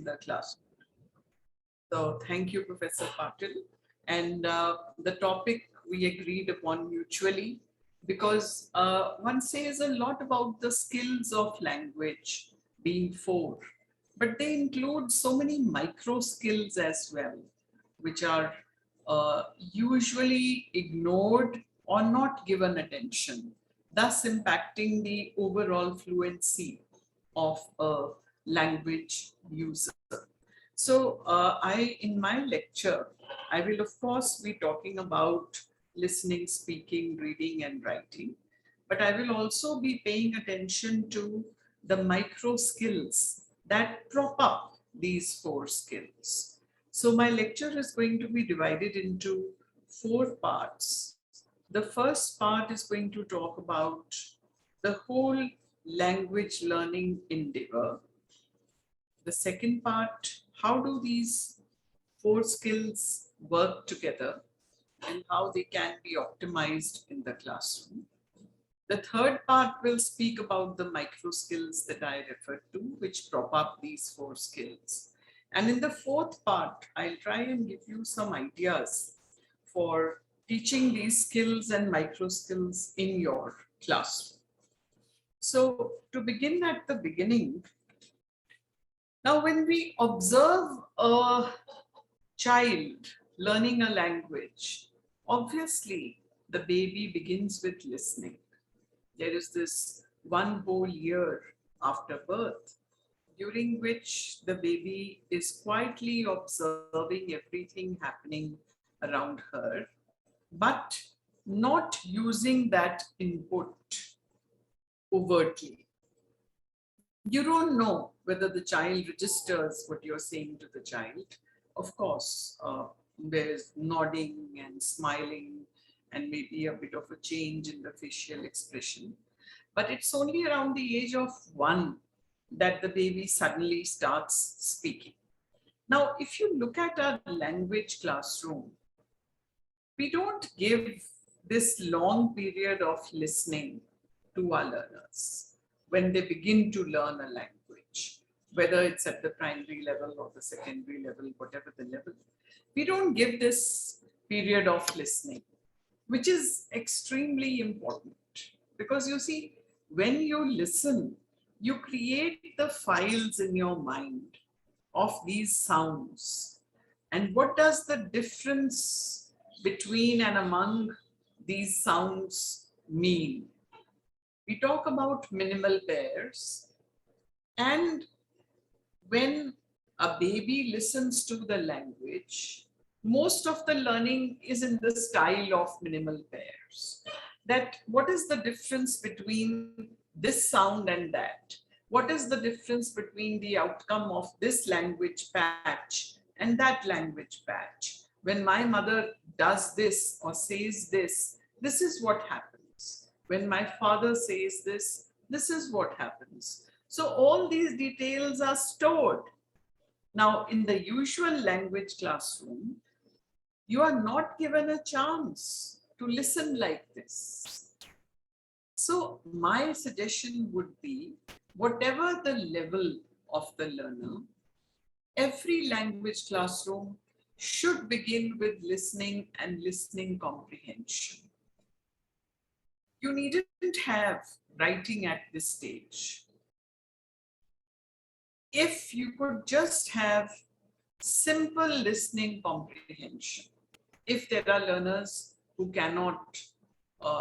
the class. So thank you, Professor Patil. And the topic we agreed upon mutually because one says a lot about the skills of language being four, but they include so many micro skills as well, which are usually ignored or not given attention, thus impacting the overall fluency of a language user. So in my lecture, I will of course be talking about listening, speaking, reading and writing, but I will also be paying attention to the micro skills that prop up these four skills. So my lecture is going to be divided into four parts. The first part is going to talk about the whole language learning endeavor. The second part, how do these four skills work together and how they can be optimized in the classroom. The third part will speak about the micro skills that I referred to, which prop up these four skills. And in the fourth part, I'll try and give you some ideas for teaching these skills and micro skills in your classroom. So to begin at the beginning, now when we observe a child learning a language, obviously the baby begins with listening. There is this one whole year after birth, during which the baby is quietly observing everything happening around her, but not using that input overtly. You don't know whether the child registers what you're saying to the child. Of course, there's nodding and smiling and maybe a bit of a change in the facial expression. But it's only around the age of 1 that the baby suddenly starts speaking. Now, if you look at our language classroom, we don't give this long period of listening to our learners when they begin to learn a language, whether it's at the primary level or the secondary level, whatever the level. We don't give this period of listening, which is extremely important because you see, when you listen, you create the files in your mind of these sounds. And what does the difference between and among these sounds mean? We talk about minimal pairs, and when a baby listens to the language, most of the learning is in the style of minimal pairs. That what is the difference between this sound and that? What is the difference between the outcome of this language patch and that language patch? When my mother does this or says this, this is what happens. When my father says this, this is what happens. So all these details are stored. Now, in the usual language classroom, you are not given a chance to listen like this. So my suggestion would be, whatever the level of the learner, every language classroom should begin with listening and listening comprehension. You needn't have writing at this stage. If you could just have simple listening comprehension, if there are learners who cannot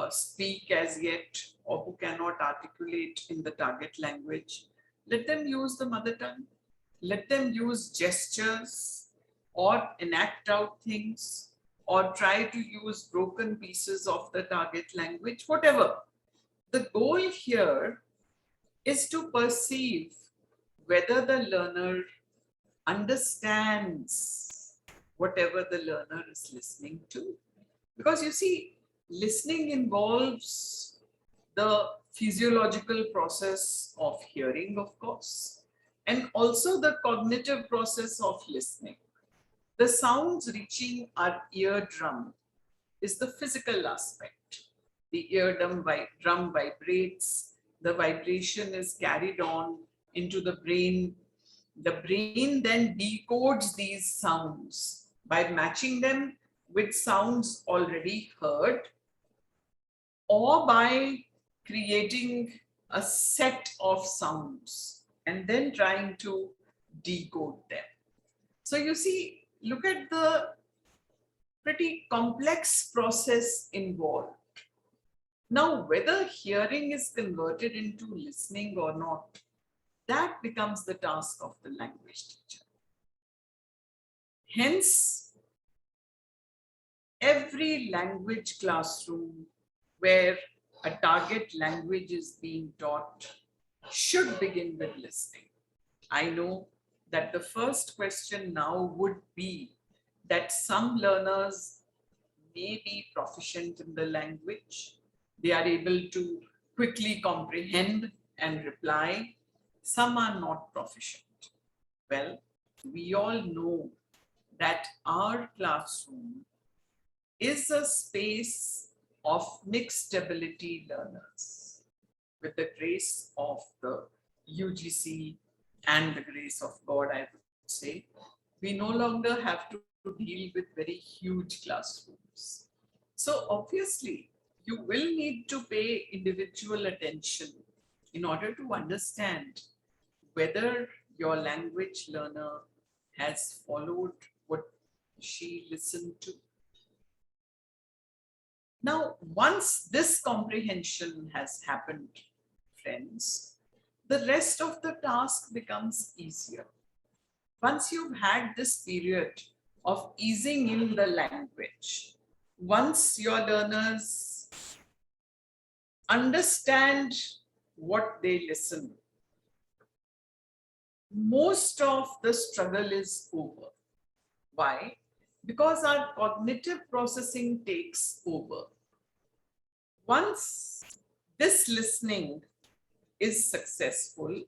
speak as yet or who cannot articulate in the target language, let them use the mother tongue. Let them use gestures or enact out things or try to use broken pieces of the target language, whatever. The goal here is to perceive whether the learner understands whatever the learner is listening to. Because you see, listening involves the physiological process of hearing, of course, and also the cognitive process of listening. The sounds reaching our eardrum is the physical aspect. The eardrum vibrates, the vibration is carried on into the brain The brain then decodes these sounds by matching them with sounds already heard or by creating a set of sounds and then trying to decode them. So you see, look at the pretty complex process involved. Now, whether hearing is converted into listening or not, that becomes the task of the language teacher. Hence, every language classroom where a target language is being taught should begin with listening. I know that the first question now would be that some learners may be proficient in the language. They are able to quickly comprehend and reply. Some are not proficient. Well, we all know that our classroom is a space of mixed ability learners. With the grace of the UGC and the grace of God, I would say, we no longer have to deal with very huge classrooms. So obviously, you will need to pay individual attention in order to understand whether your language learner has followed what she listened to. Now, once this comprehension has happened, friends, the rest of the task becomes easier. Once you've had this period of easing in the language, once your learners understand what they listen, most of the struggle is over. Why? Because our cognitive processing takes over. Once this listening is successful,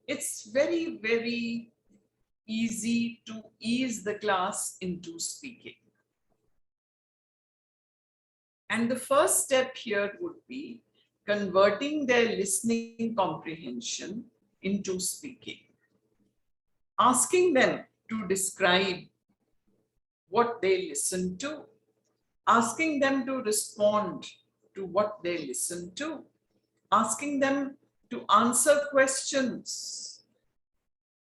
it's very, very easy to ease the class into speaking. And the first step here would be converting their listening comprehension into speaking. Asking them to describe what they listen to, asking them to respond to what they listen to, asking them to answer questions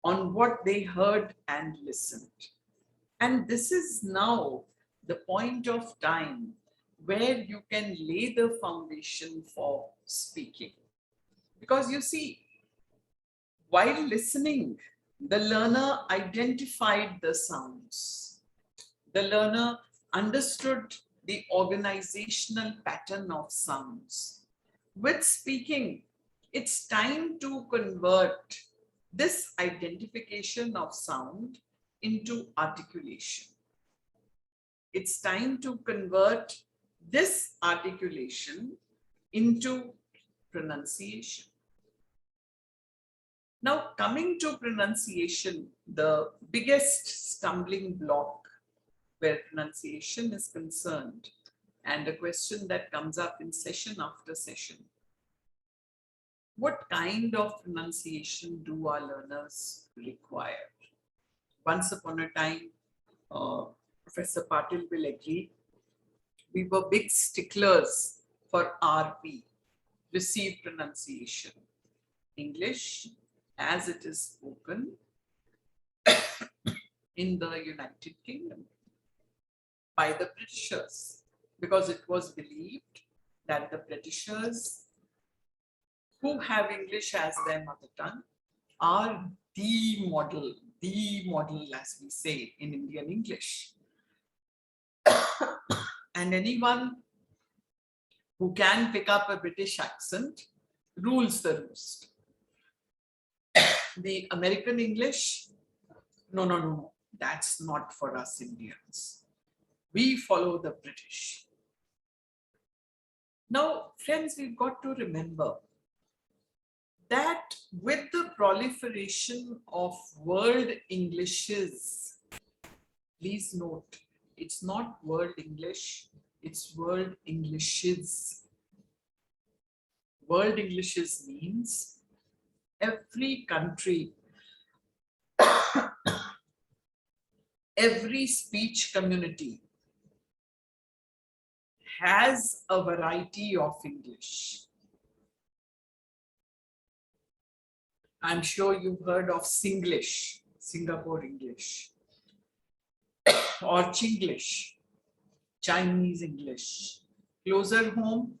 on what they heard and listened. And this is now the point of time where you can lay the foundation for speaking. Because you see, while listening, the learner identified the sounds. The learner understood the organizational pattern of sounds. With speaking, it's time to convert this identification of sound into articulation. It's time to convert this articulation into pronunciation. Now, coming to pronunciation, the biggest stumbling block where pronunciation is concerned, and a question that comes up in session after session. What kind of pronunciation do our learners require? Once upon a time, Professor Patil will agree, we were big sticklers for RP, received pronunciation. English as it is spoken in the United Kingdom by the Britishers, because it was believed that the Britishers who have English as their mother tongue are the model as we say in Indian English. And anyone who can pick up a British accent rules the roost. The American English, no, that's not for us Indians. We follow the British. Now, friends, we've got to remember that with the proliferation of world Englishes, please note, it's not world English, it's world Englishes. World Englishes means every country every speech community has a variety of English. I'm sure you've heard of Singlish, Singapore English, or Chinglish, Chinese English. Closer home,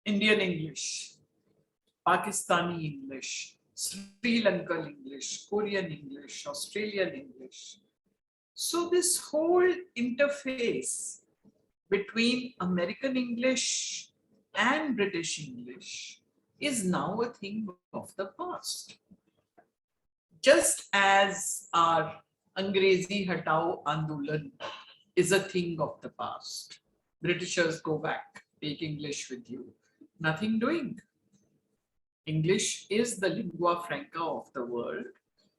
Indian English, Pakistani English, Sri Lankan English, Korean English, Australian English. So this whole interface between American English and British English is now a thing of the past. Just as our Angrezi Hatao Andolan is a thing of the past. Britishers go back, take English with you. Nothing doing. English is the lingua franca of the world.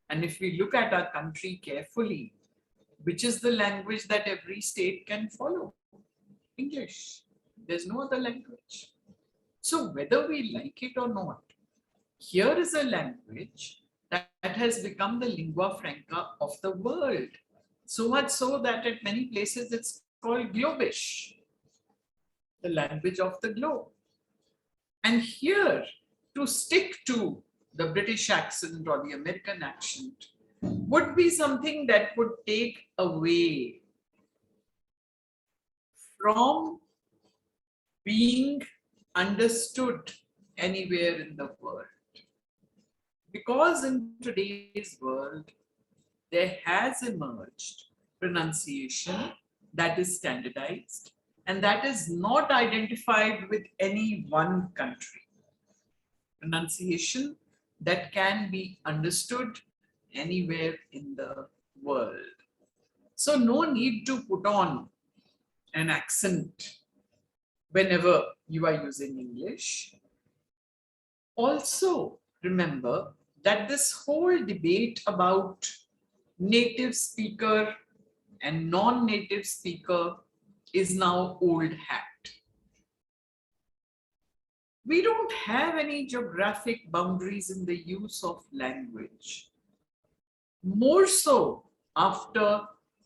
And if we look at our country carefully, which is the language that every state can follow? English. There's no other language. So whether we like it or not, here is a language that has become the lingua franca of the world. So much so that at many places it's called Globish, the language of the globe. And here, to stick to the British accent or the American accent would be something that would take away from being understood anywhere in the world. Because in today's world, there has emerged pronunciation that is standardized and that is not identified with any one country. Pronunciation that can be understood anywhere in the world. So no need to put on an accent whenever you are using English. Also, remember that this whole debate about native speaker and non-native speaker is now old hat. We don't have any geographic boundaries in the use of language. More so after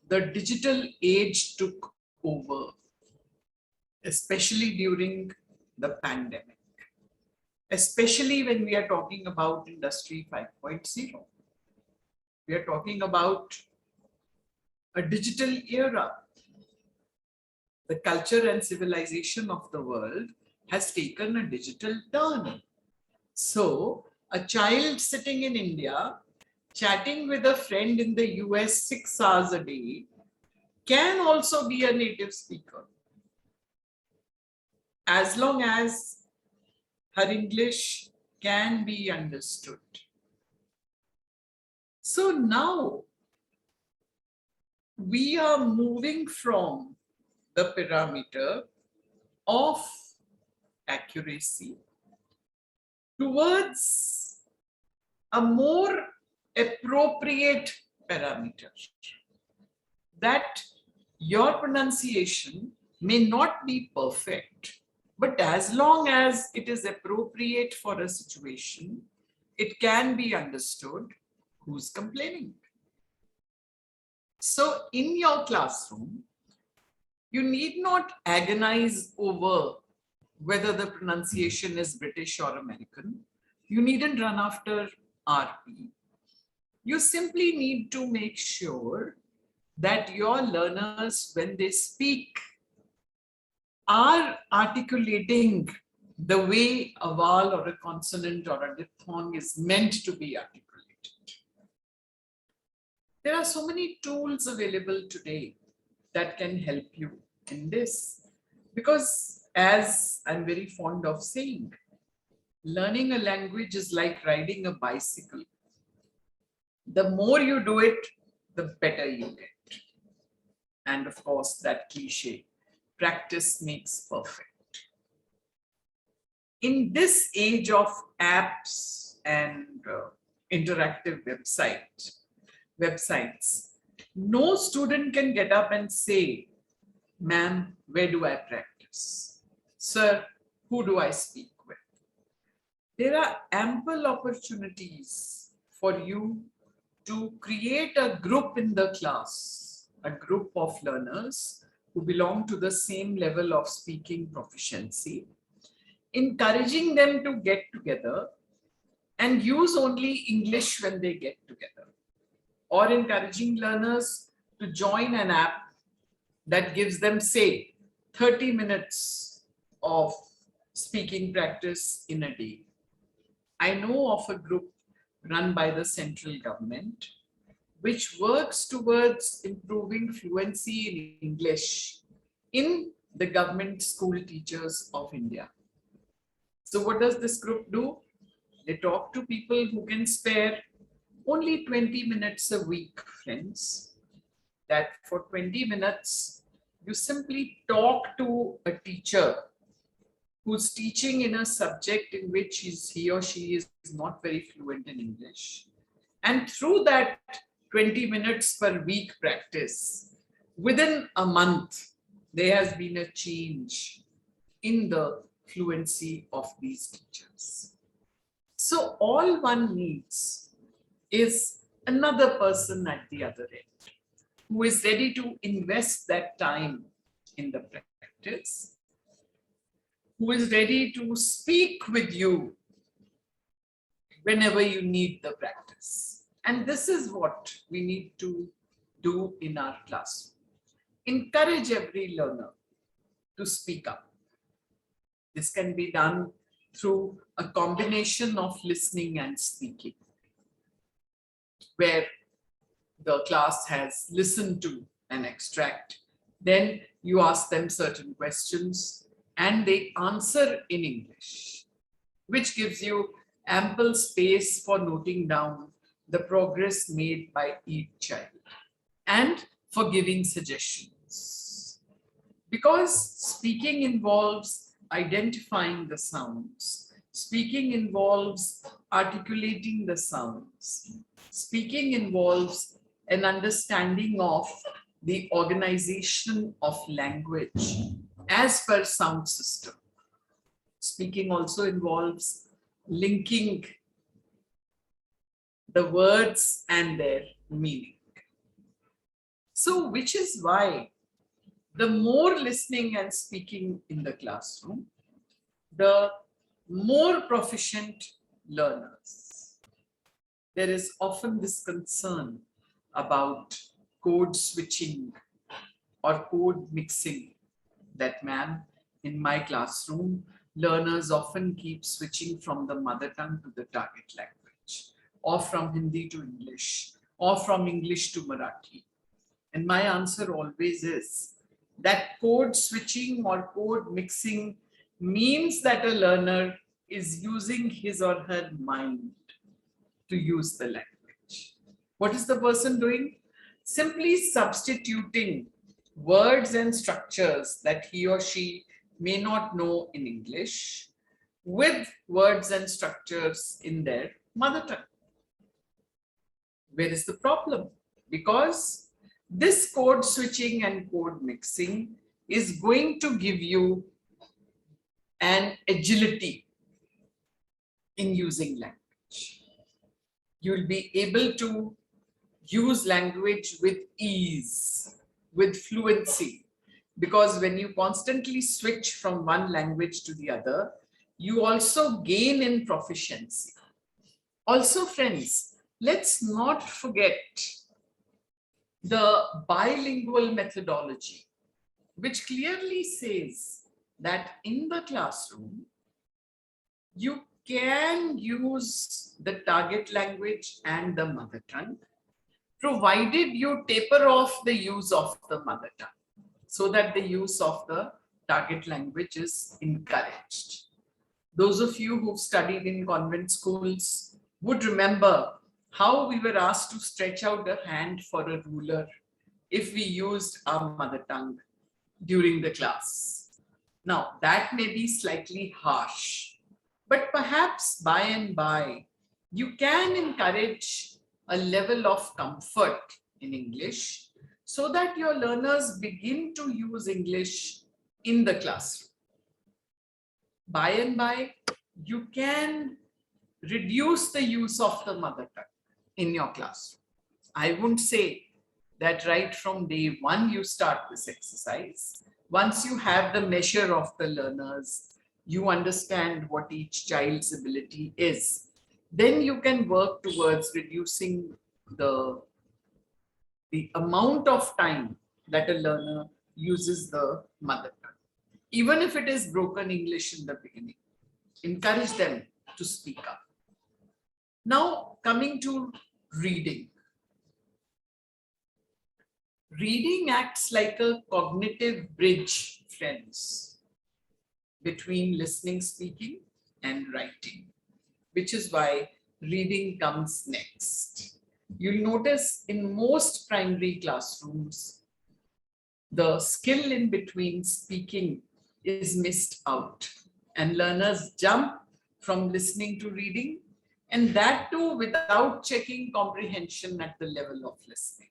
the digital age took over, especially during the pandemic, especially when we are talking about Industry 5.0. We are talking about a digital era. The culture and civilization of the world has taken a digital turn. So, a child sitting in India, chatting with a friend in the US 6 hours a day, can also be a native speaker, as long as her English can be understood. So now we are moving from the parameter of accuracy towards a more appropriate parameter, that your pronunciation may not be perfect, but as long as it is appropriate for a situation, it can be understood. Who's complaining? So in your classroom, you need not agonize over whether the pronunciation is British or American. You needn't run after RP. You simply need to make sure that your learners, when they speak, are articulating the way a vowel or a consonant or a diphthong is meant to be articulated. There are so many tools available today that can help you in this. Because as I'm very fond of saying, learning a language is like riding a bicycle. The more you do it, the better you get. And of course, that cliche, practice makes perfect. In this age of apps and interactive websites, no student can get up and say, "Ma'am, where do I practice? Sir, who do I speak with?" There are ample opportunities for you to create a group in the class, a group of learners who belong to the same level of speaking proficiency, encouraging them to get together and use only English when they get together, or encouraging learners to join an app that gives them, say, 30 minutes of speaking practice in a day. I know of a group run by the central government which works towards improving fluency in English in the government school teachers of India. So what does this group do? They talk to people who can spare only 20 minutes a week, friends. That for 20 minutes, you simply talk to a teacher who's teaching in a subject in which he or she is not very fluent in English. And through that 20 minutes per week practice, within a month, there has been a change in the fluency of these teachers. So all one needs is another person at the other end who is ready to invest that time in the practice, who is ready to speak with you whenever you need the practice. And this is what we need to do in our classroom. Encourage every learner to speak up. This can be done through a combination of listening and speaking, where the class has listened to an extract, then you ask them certain questions and they answer in English, which gives you ample space for noting down the progress made by each child and for giving suggestions. Because speaking involves identifying the sounds, speaking involves articulating the sounds, speaking involves an understanding of the organization of language as per sound system. Speaking also involves linking the words and their meaning. So, which is why the more listening and speaking in the classroom, the more proficient learners. There is often this concern about code switching or code mixing, that ma'am, in my classroom, learners often keep switching from the mother tongue to the target language, or from Hindi to English, or from English to Marathi. And my answer always is that code switching or code mixing means that a learner is using his or her mind to use the language. What is the person doing? Simply substituting words and structures that he or she may not know in English with words and structures in their mother tongue. Where is the problem? Because this code switching and code mixing is going to give you an agility in using language. You'll be able to use language with ease, with fluency, because when you constantly switch from one language to the other, you also gain in proficiency. Also, friends, let's not forget the bilingual methodology, which clearly says that in the classroom, you can use the target language and the mother tongue, provided you taper off the use of the mother tongue so that the use of the target language is encouraged. Those of you who've studied in convent schools would remember how we were asked to stretch out a hand for a ruler if we used our mother tongue during the class. Now, that may be slightly harsh, but perhaps by and by, you can encourage a level of comfort in English so that your learners begin to use English in the classroom. By and by, you can reduce the use of the mother tongue in your classroom. I wouldn't say that right from day one you start this exercise. Once you have the measure of the learners, you understand what each child's ability is, then you can work towards reducing the, the amount of time that a learner uses the mother tongue. Even if it is broken English in the beginning, encourage them to speak up. Now, coming to reading. Reading acts like a cognitive bridge, friends, between listening, speaking, and writing, which is why reading comes next. You'll notice in most primary classrooms, the skill in between speaking is missed out, and learners jump from listening to reading, and that too without checking comprehension at the level of listening.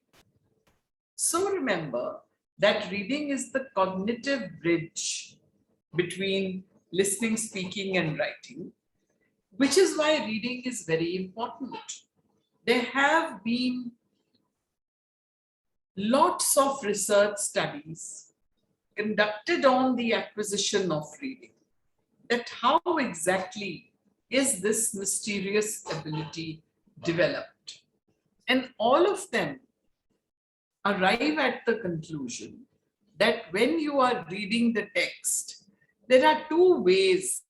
So remember that reading is the cognitive bridge between listening, speaking, and writing, which is why reading is very important. There have been lots of research studies conducted on the acquisition of reading, that how exactly is this mysterious ability developed? And all of them arrive at the conclusion that when you are reading the text, there are two ways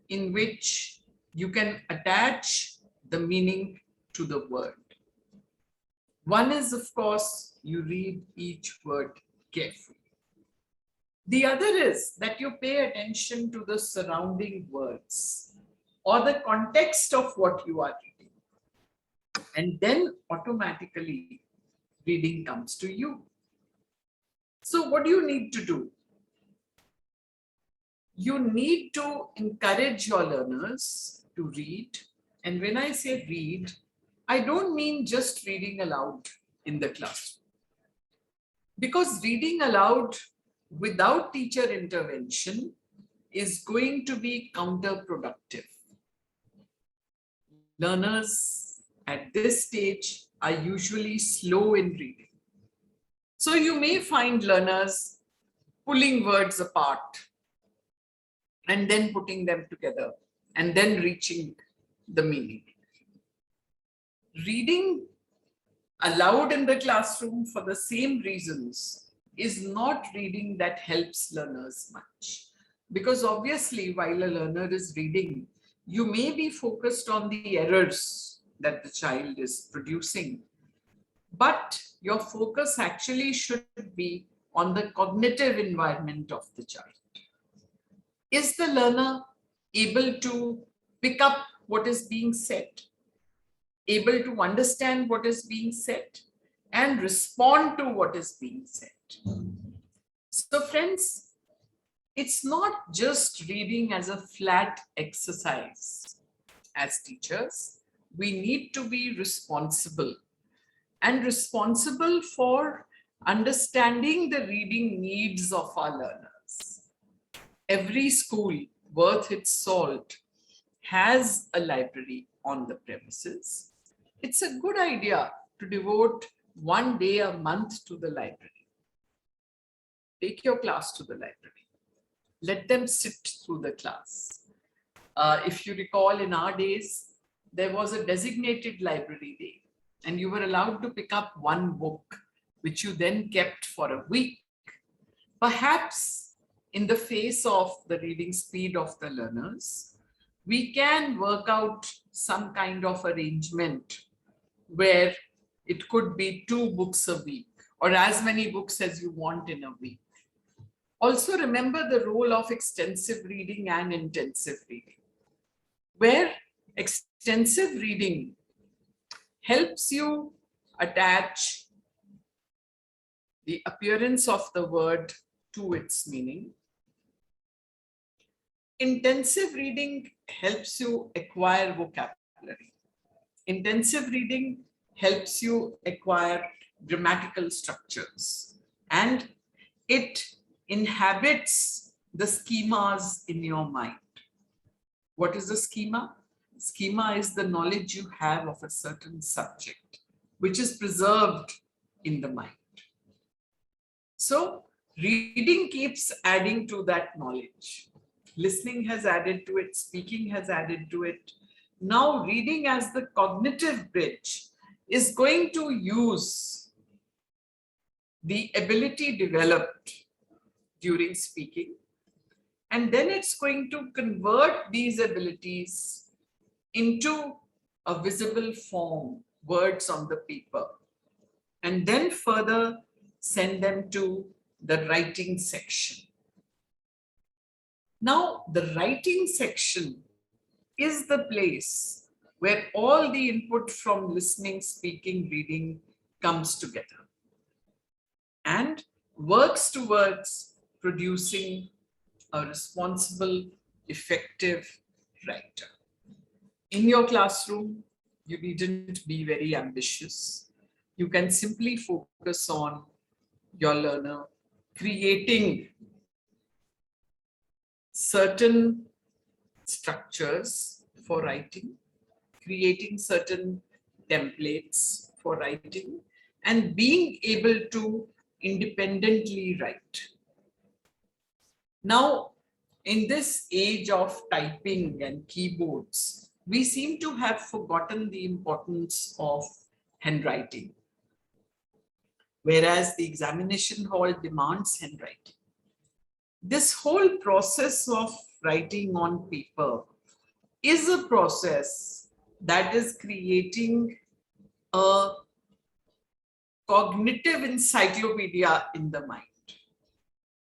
in which you can attach the meaning to the word. One is, of course, you read each word carefully. The other is that you pay attention to the surrounding words or the context of what you are reading. And then automatically reading comes to you. So what do you need to do? You need to encourage your learners to read. And when I say read, I don't mean just reading aloud in the classroom. Because reading aloud without teacher intervention is going to be counterproductive. Learners at this stage are usually slow in reading. So you may find learners pulling words apart and then putting them together and then reaching the meaning. Reading aloud in the classroom for the same reasons is not reading that helps learners much. Because obviously, while a learner is reading, you may be focused on the errors that the child is producing, but your focus actually should be on the cognitive environment of the child. Is the learner able to pick up what is being said, able to understand what is being said, and respond to what is being said? So friends, it's not just reading as a flat exercise. As teachers, we need to be responsible for understanding the reading needs of our learners. Every school worth its salt has a library on the premises. It's a good idea to devote one day a month to the library. Take your class to the library. Let them sit through the class. If you recall, in our days, there was a designated library day, and you were allowed to pick up one book, which you then kept for a week. Perhaps in the face of the reading speed of the learners, we can work out some kind of arrangement where it could be 2 books a week or as many books as you want in a week. Also remember the role of extensive reading and intensive reading, where extensive reading helps you attach the appearance of the word to its meaning. Intensive reading helps you acquire vocabulary. Intensive reading helps you acquire grammatical structures, and it inhabits the schemas in your mind. What is a schema? Schema is the knowledge you have of a certain subject. which is preserved in the mind. So reading keeps adding to that knowledge. Listening has added to it, speaking has added to it. Now reading as the cognitive bridge is going to use the ability developed during speaking, and then it's going to convert these abilities into a visible form, words on the paper, and then further send them to the writing section. Now, the writing section is the place where all the input from listening, speaking, reading comes together and works towards producing a responsible, effective writer. In your classroom, you needn't be very ambitious. You can simply focus on your learner creating certain structures for writing, creating certain templates for writing, and being able to independently write. Now, in this age of typing and keyboards, we seem to have forgotten the importance of handwriting, whereas the examination hall demands handwriting. This whole process of writing on paper is a process that is creating a cognitive encyclopedia in the mind.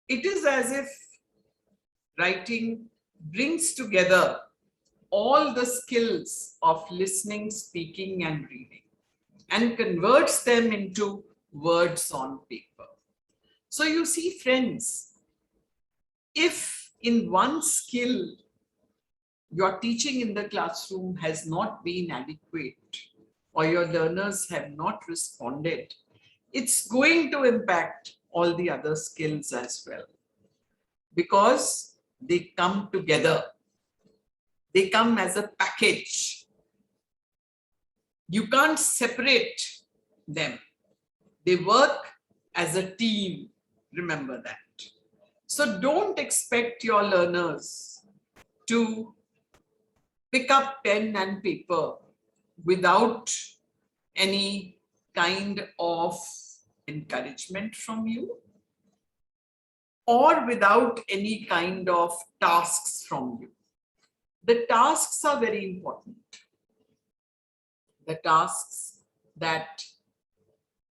It is as if writing brings together all the skills of listening, speaking, and reading and converts them into words on paper. So you see, friends, if in one skill your teaching in the classroom has not been adequate or your learners have not responded, it's going to impact all the other skills as well, because they come together. They come as a package. You can't separate them. They work as a team. Remember that. So don't expect your learners to pick up pen and paper without any kind of encouragement from you or without any kind of tasks from you. The tasks are very important. The tasks that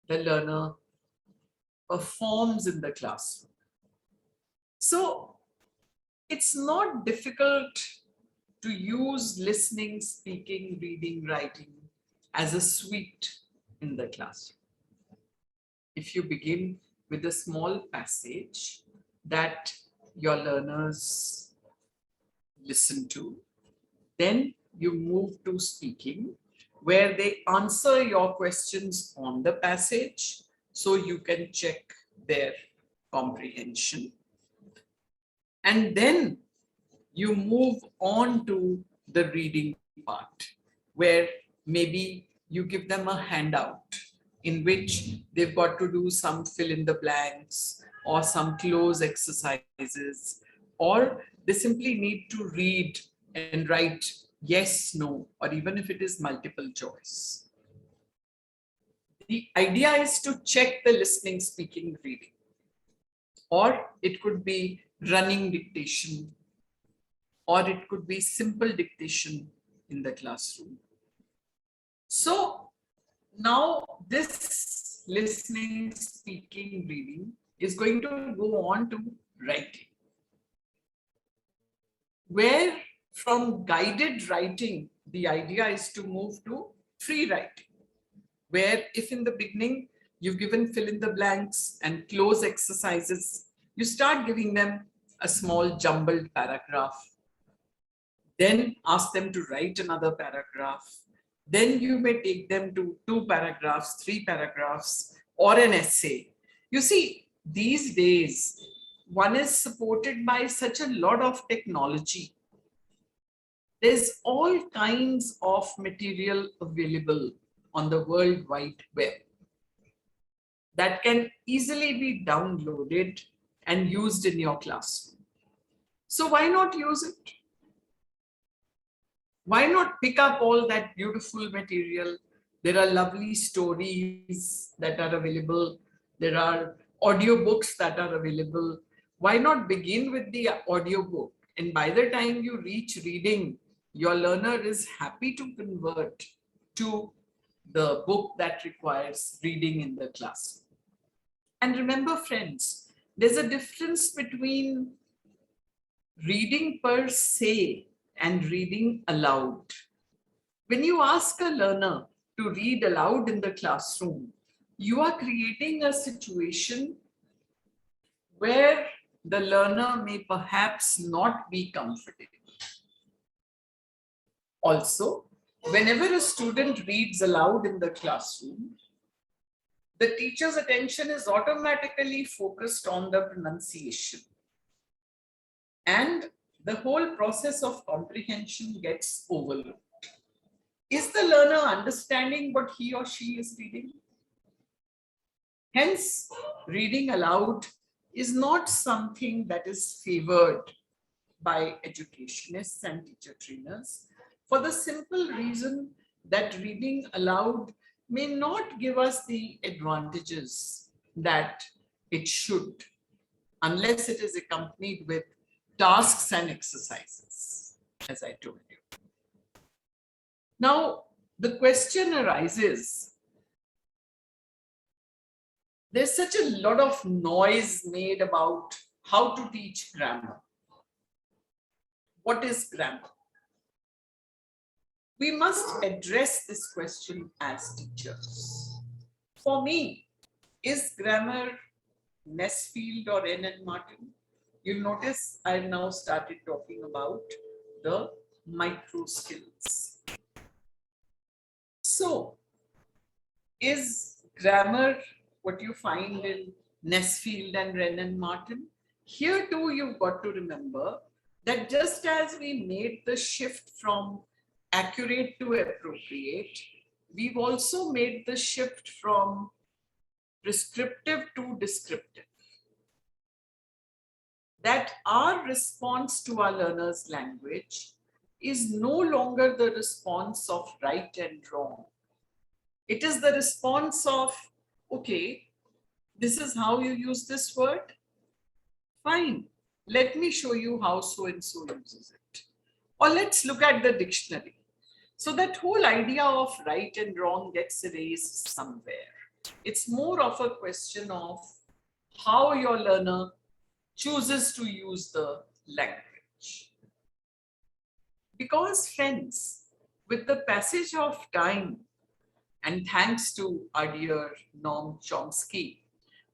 the learner performs in the classroom. So it's not difficult to use listening, speaking, reading, writing as a suite in the classroom. If you begin with a small passage that your learners listen to, then you move to speaking, where they answer your questions on the passage so you can check their comprehension. And then you move on to the reading part, where maybe you give them a handout in which they've got to do some fill in the blanks or some close exercises, or they simply need to read and write yes, no, or even if it is multiple choice. The idea is to check the listening, speaking, reading, or it could be running dictation, or it could be simple dictation in the classroom. So now this listening, speaking, reading is going to go on to writing, where from guided writing, the idea is to move to free writing, where if in the beginning you've given fill in the blanks and close exercises, you start giving them a small jumbled paragraph, then ask them to write another paragraph. Then you may take them to 2 paragraphs, 3 paragraphs, or an essay. You see, these days, one is supported by such a lot of technology. There's all kinds of material available on the World Wide Web that can easily be downloaded and used in your classroom. So why not use it? Why not pick up all that beautiful material? There are lovely stories that are available. There are audiobooks that are available. Why not begin with the audiobook? And by the time you reach reading, your learner is happy to convert to the book that requires reading in the classroom. And remember, friends, there's a difference between reading per se and reading aloud. When you ask a learner to read aloud in the classroom, you are creating a situation where the learner may perhaps not be comfortable. Also, whenever a student reads aloud in the classroom, the teacher's attention is automatically focused on the pronunciation. And the whole process of comprehension gets overlooked. Is the learner understanding what he or she is reading? Hence, reading aloud is not something that is favored by educationists and teacher trainers, for the simple reason that reading aloud may not give us the advantages that it should, unless it is accompanied with tasks and exercises, as I told you. Now, the question arises, there's such a lot of noise made about how to teach grammar. What is grammar? We must address this question as teachers. For me, is grammar Nesfield or N. Martin? You'll notice I've now started talking about the micro skills. So, is grammar what you find in Nesfield and Renan Martin? Here too, you've got to remember that just as we made the shift from accurate to appropriate, we've also made the shift from prescriptive to descriptive. That our response to our learners' language is no longer the response of right and wrong. It is the response of, okay, this is how you use this word. Fine, let me show you how so and so uses it. Or let's look at the dictionary. So that whole idea of right and wrong gets erased somewhere. It's more of a question of how your learner chooses to use the language. Because friends, with the passage of time, and thanks to our dear Noam Chomsky,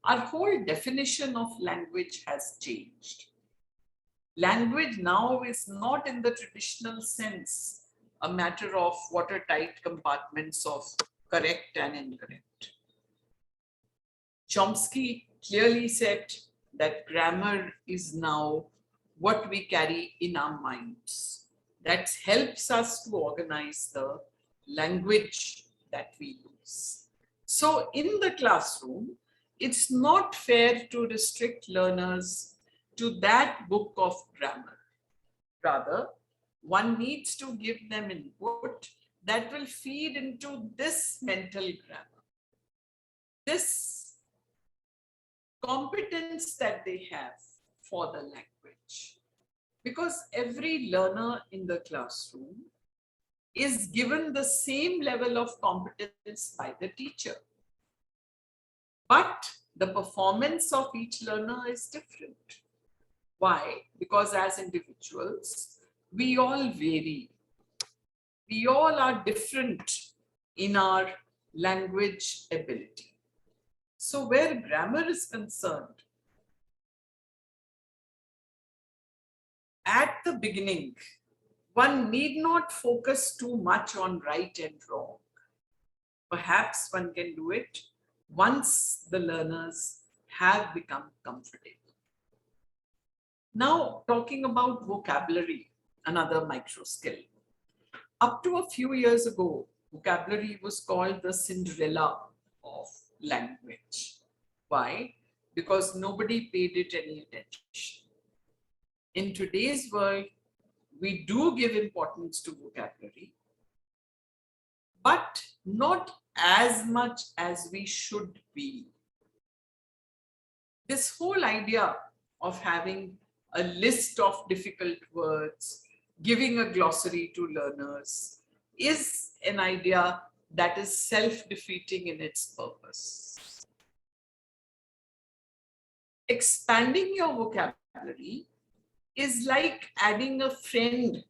our whole definition of language has changed. Language now is not in the traditional sense a matter of watertight compartments of correct and incorrect. Chomsky clearly said that grammar is now what we carry in our minds. That helps us to organize the language that we use. So in the classroom, it's not fair to restrict learners to that book of grammar. Rather, one needs to give them input that will feed into this mental grammar, this competence that they have for the language. Because every learner in the classroom is given the same level of competence by the teacher. But the performance of each learner is different. Why? Because as individuals, we all vary. We all are different in our language ability. So where grammar is concerned, at the beginning, one need not focus too much on right and wrong. Perhaps one can do it once the learners have become comfortable. Now, talking about vocabulary, another micro skill. Up to a few years ago, Vocabulary was called the Cinderella of language. Why? Because nobody paid it any attention. In today's world, we do give importance to vocabulary, but not as much as we should be. This whole idea of having a list of difficult words, giving a glossary to learners, is an idea that is self-defeating in its purpose. Expanding your vocabulary is like adding a friend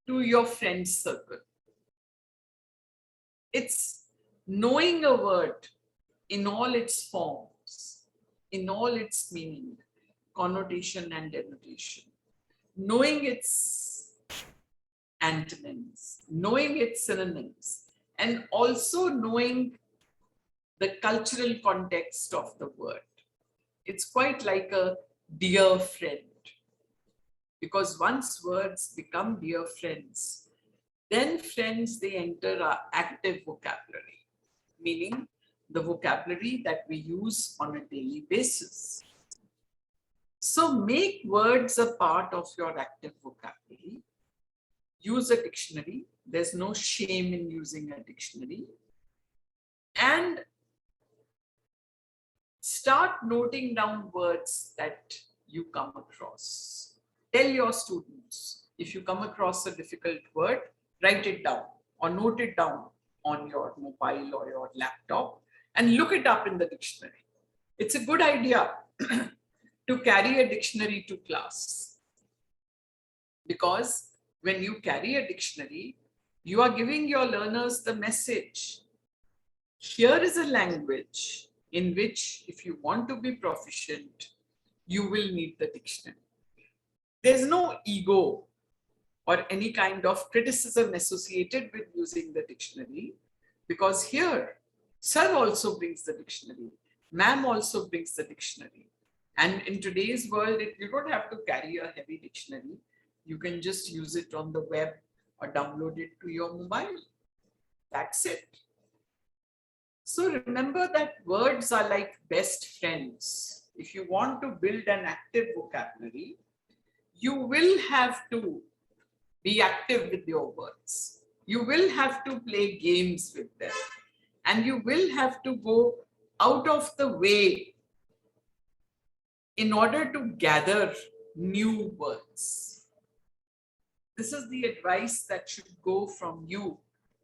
to your friend's circle. It's knowing a word in all its forms, in all its meaning, connotation and denotation, knowing its antonyms, knowing its synonyms, and also knowing the cultural context of the word. It's quite like a dear friend, because once words become dear friends, then friends, they enter our active vocabulary, meaning the vocabulary that we use on a daily basis. So make words a part of your active vocabulary. Use a dictionary. There's no shame in using a dictionary. And start noting down words that you come across. Tell your students, if you come across a difficult word, write it down or note it down on your mobile or your laptop and look it up in the dictionary. It's a good idea to carry a dictionary to class, because when you carry a dictionary, you are giving your learners the message. Here is a language in which, if you want to be proficient, you will need the dictionary. There's no ego or any kind of criticism associated with using the dictionary, because here, sir also brings the dictionary, ma'am also brings the dictionary. And in today's world, you don't have to carry a heavy dictionary. You can just use it on the web or download it to your mobile. That's it. So remember that words are like best friends. If you want to build an active vocabulary, you will have to be active with your words. You will have to play games with them. And you will have to go out of the way in order to gather new words. This is the advice that should go from you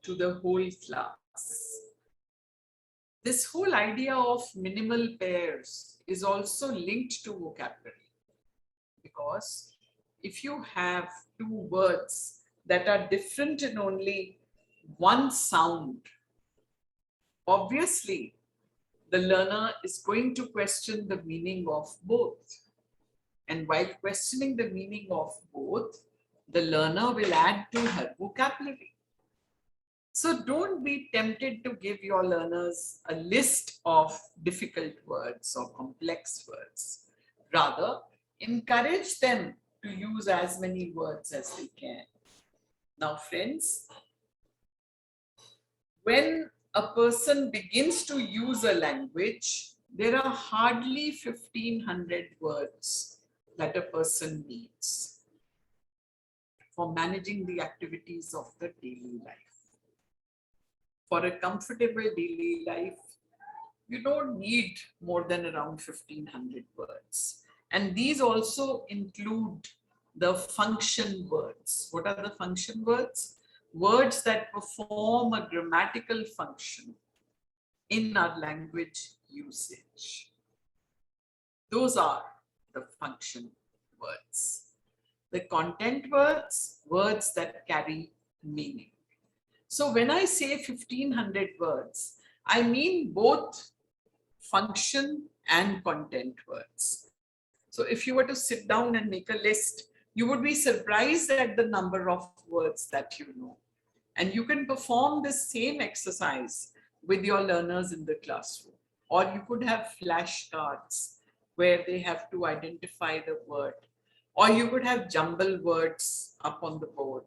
to the whole class. This whole idea of minimal pairs is also linked to vocabulary, because if you have two words that are different in only one sound, obviously the learner is going to question the meaning of both. And while questioning the meaning of both, the learner will add to her vocabulary. So don't be tempted to give your learners a list of difficult words or complex words. Rather, encourage them to use as many words as they can. Now, friends, when a person begins to use a language, there are hardly 1,500 words that a person needs for managing the activities of the daily life. For a comfortable daily life, you don't need more than around 1,500 words. And these also include the function words. What are the function words? Words that perform a grammatical function in our language usage. Those are the function words. The content words, words that carry meaning. So when I say 1,500 words, I mean both function and content words. So if you were to sit down and make a list, you would be surprised at the number of words that you know. And you can perform the same exercise with your learners in the classroom. Or you could have flashcards where they have to identify the word. Or you could have jumble words up on the board.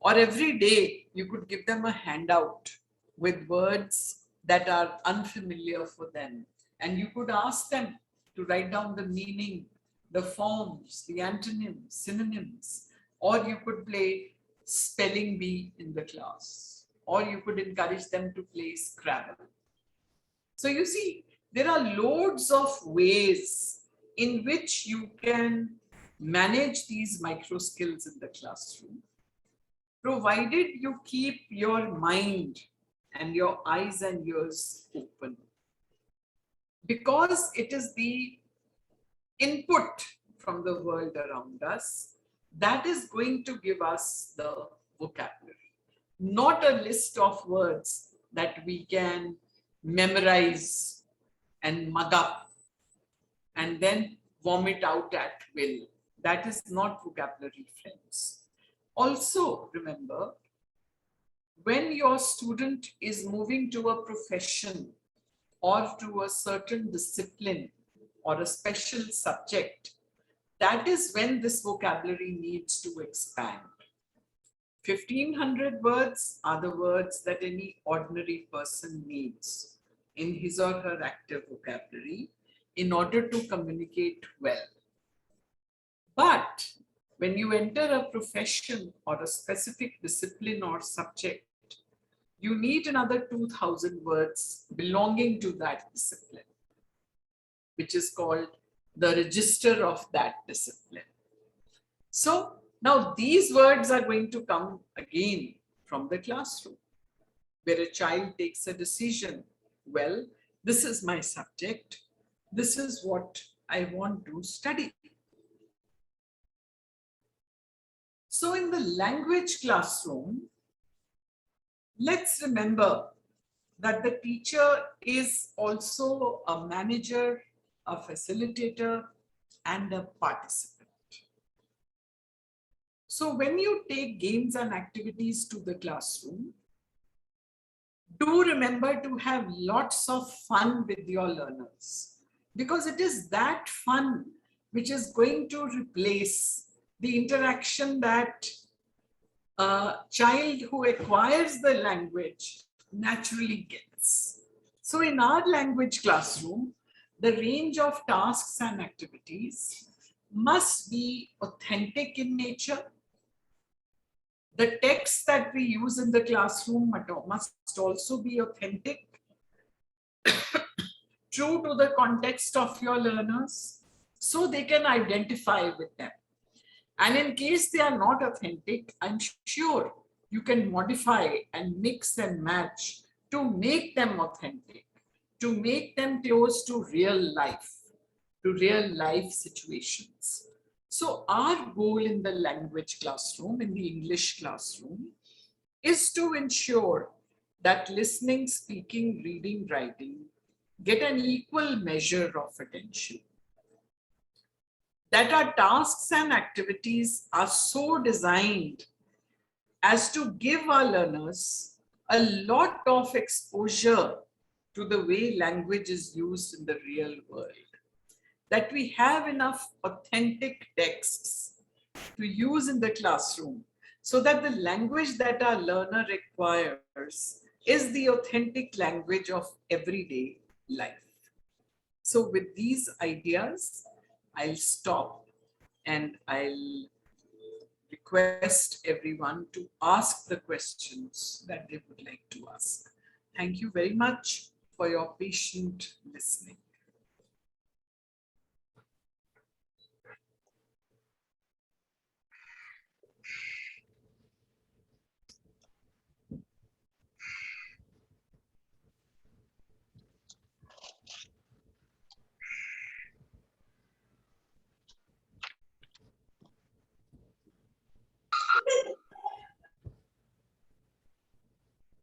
Or every day you could give them a handout with words that are unfamiliar for them. And you could ask them to write down the meaning, the forms, the antonyms, synonyms, or you could play spelling bee in the class, or you could encourage them to play Scrabble. So you see, there are loads of ways in which you can manage these micro skills in the classroom, provided you keep your mind and your eyes and ears open. Because it is the input from the world around us that is going to give us the vocabulary, not a list of words that we can memorize and mug up and then vomit out at will. That is not vocabulary, friends. Also, remember, when your student is moving to a profession or to a certain discipline or a special subject, that is when this vocabulary needs to expand. 1500 words are the words that any ordinary person needs in his or her active vocabulary in order to communicate well. But when you enter a profession or a specific discipline or subject, you need another 2000 words belonging to that discipline, which is called the register of that discipline. So now these words are going to come again from the classroom, where a child takes a decision. Well, this is my subject. This is what I want to study. So in the language classroom, let's remember that the teacher is also a manager, a facilitator, and a participant. So when you take games and activities to the classroom, do remember to have lots of fun with your learners, because it is that fun which is going to replace the interaction that a child who acquires the language naturally gets. So in our language classroom, the range of tasks and activities must be authentic in nature. The text that we use in the classroom must also be authentic, true to the context of your learners, so they can identify with them. And in case they are not authentic, I'm sure you can modify and mix and match to make them authentic, to make them close to real life situations. So our goal in the language classroom, in the English classroom, is to ensure that listening, speaking, reading, writing get an equal measure of attention. That our tasks and activities are so designed as to give our learners a lot of exposure to the way language is used in the real world. That we have enough authentic texts to use in the classroom so that the language that our learner requires is the authentic language of everyday life. So with these ideas, I'll stop and I'll request everyone to ask the questions that they would like to ask. Thank you very much for your patient listening.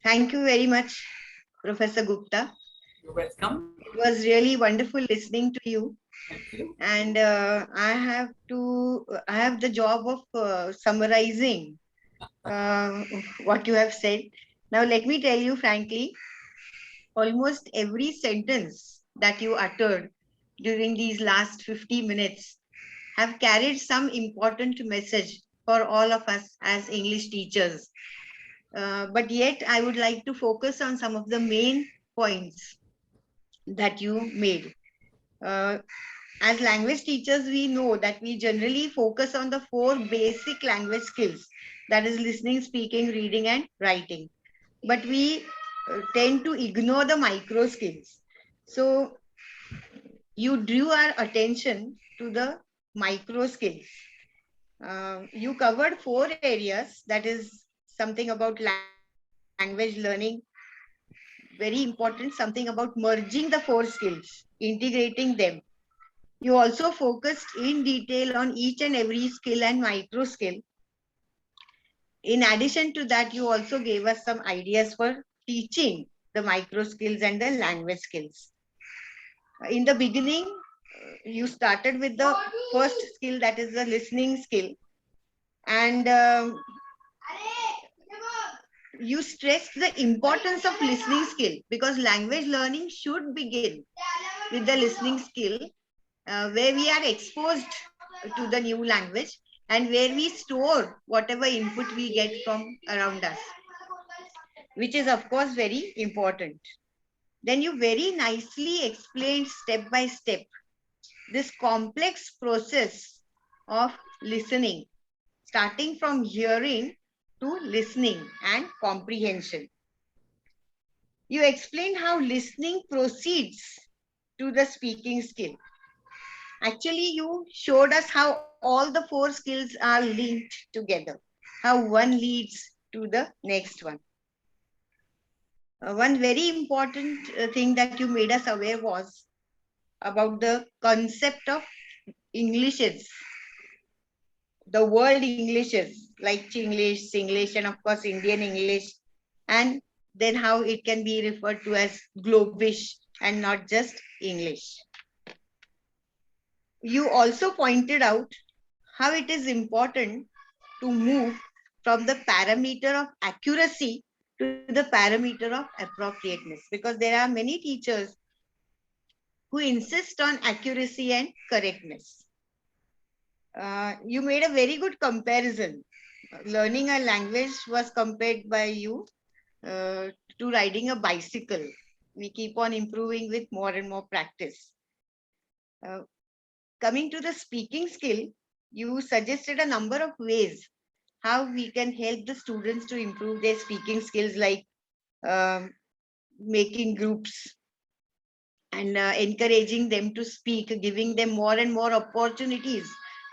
Thank you very much, Professor Gupta. You're welcome. It was really wonderful listening to you. Thank you. And I have the job of summarizing what you have said. Now, let me tell you frankly, almost every sentence that you uttered during these last 50 minutes have carried some important message for all of us as English teachers. but yet I would like to focus on some of the main points that you made. Uh, as language teachers, we know that we generally focus on the four basic language skills, that is listening, speaking, reading, and writing. But we tend to ignore the micro skills. So you drew our attention to the micro skills. You covered four areas, that is something about language learning, very important, something about merging the four skills, integrating them. You also focused in detail on each and every skill and micro skill. In addition to that, you also gave us some ideas for teaching the micro skills and the language skills. In the beginning, you started with the first skill, that is the listening skill. And you stressed the importance of listening skill, because language learning should begin with the listening skill, where we are exposed to the new language and where we store whatever input we get from around us, which is of course very important. Then you very nicely explained step by step this complex process of listening, starting from hearing to listening and comprehension. You explained how listening proceeds to the speaking skill. Actually, you showed us how all the four skills are linked together, how one leads to the next one. One very important thing that you made us aware was about the concept of Englishes, the world Englishes like Chinglish, Singlish, and of course Indian English, and then how it can be referred to as Globish and not just English. You also pointed out how it is important to move from the parameter of accuracy to the parameter of appropriateness, because there are many teachers who insist on accuracy and correctness. You made a very good comparison. Learning a language was compared by you to riding a bicycle. We keep on improving with more and more practice. Uh, Coming to the speaking skill, you suggested a number of ways how we can help the students to improve their speaking skills, like um, making groups and encouraging them to speak, giving them more and more opportunities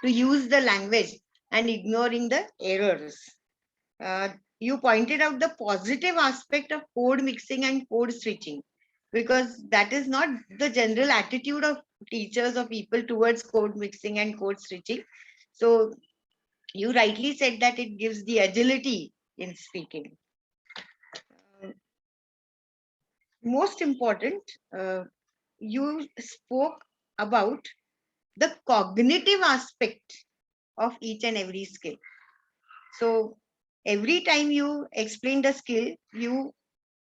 to use the language and ignoring the errors. Uh, you pointed out the positive aspect of code mixing and code switching, because that is not the general attitude of teachers or people towards code mixing and code switching. So you rightly said that it gives the agility in speaking. Most important, you spoke about the cognitive aspect of each and every skill. So every time you explained a skill, you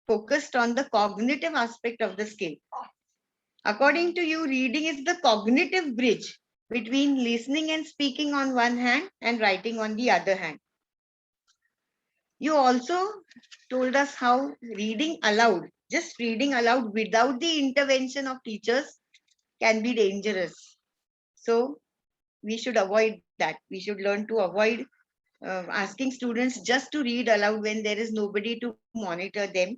focused on the cognitive aspect of the skill. According to you, reading is the cognitive bridge between listening and speaking on one hand and writing on the other hand. You also told us how reading aloud, just reading aloud without the intervention of teachers, can be dangerous. So we should avoid that. We should learn to avoid asking students just to read aloud when there is nobody to monitor them.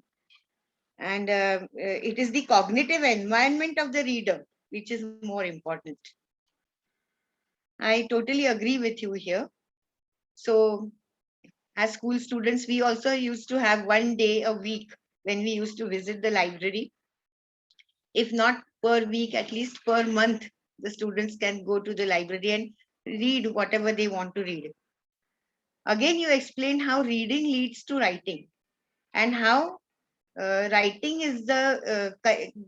And it is the cognitive environment of the reader which is more important. I totally agree with you here. So as school students, we also used to have one day a week when we used to visit the library. If not per week, at least per month, the students can go to the library and read whatever they want to read. Again, you explained how reading leads to writing and how writing is the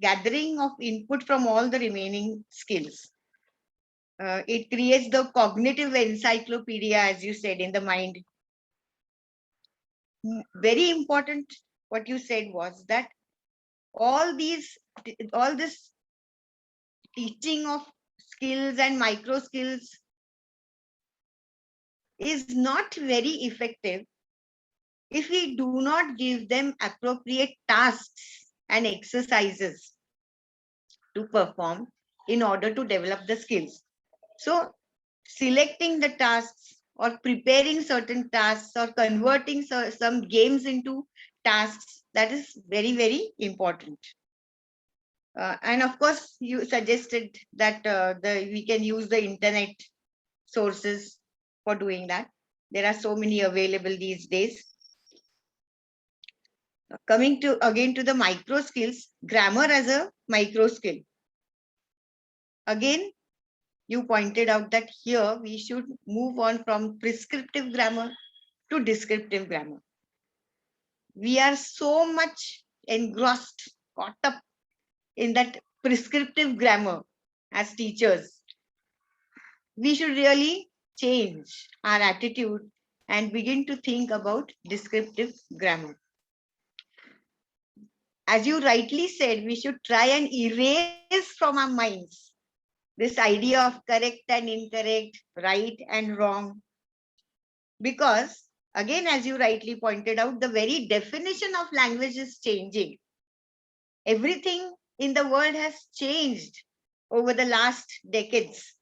gathering of input from all the remaining skills. It creates the cognitive encyclopedia, as you said, in the mind. Very important, what you said was that all these, all this teaching of skills and micro skills is not very effective if we do not give them appropriate tasks and exercises to perform in order to develop the skills. So, selecting the tasks or preparing certain tasks or converting some games into tasks, that is very, very important. And of course, you suggested that we can use the internet sources for doing that. There are so many available these days. Coming to again to the micro skills, grammar as a micro skill. Again, you pointed out that here we should move on from prescriptive grammar to descriptive grammar. We are so much engrossed, caught up in that prescriptive grammar as teachers. We should really change our attitude and begin to think about descriptive grammar. As you rightly said, we should try and erase from our minds this idea of correct and incorrect, right and wrong. Because, again, as you rightly pointed out, the very definition of language is changing. Everything in the world has changed over the last decades,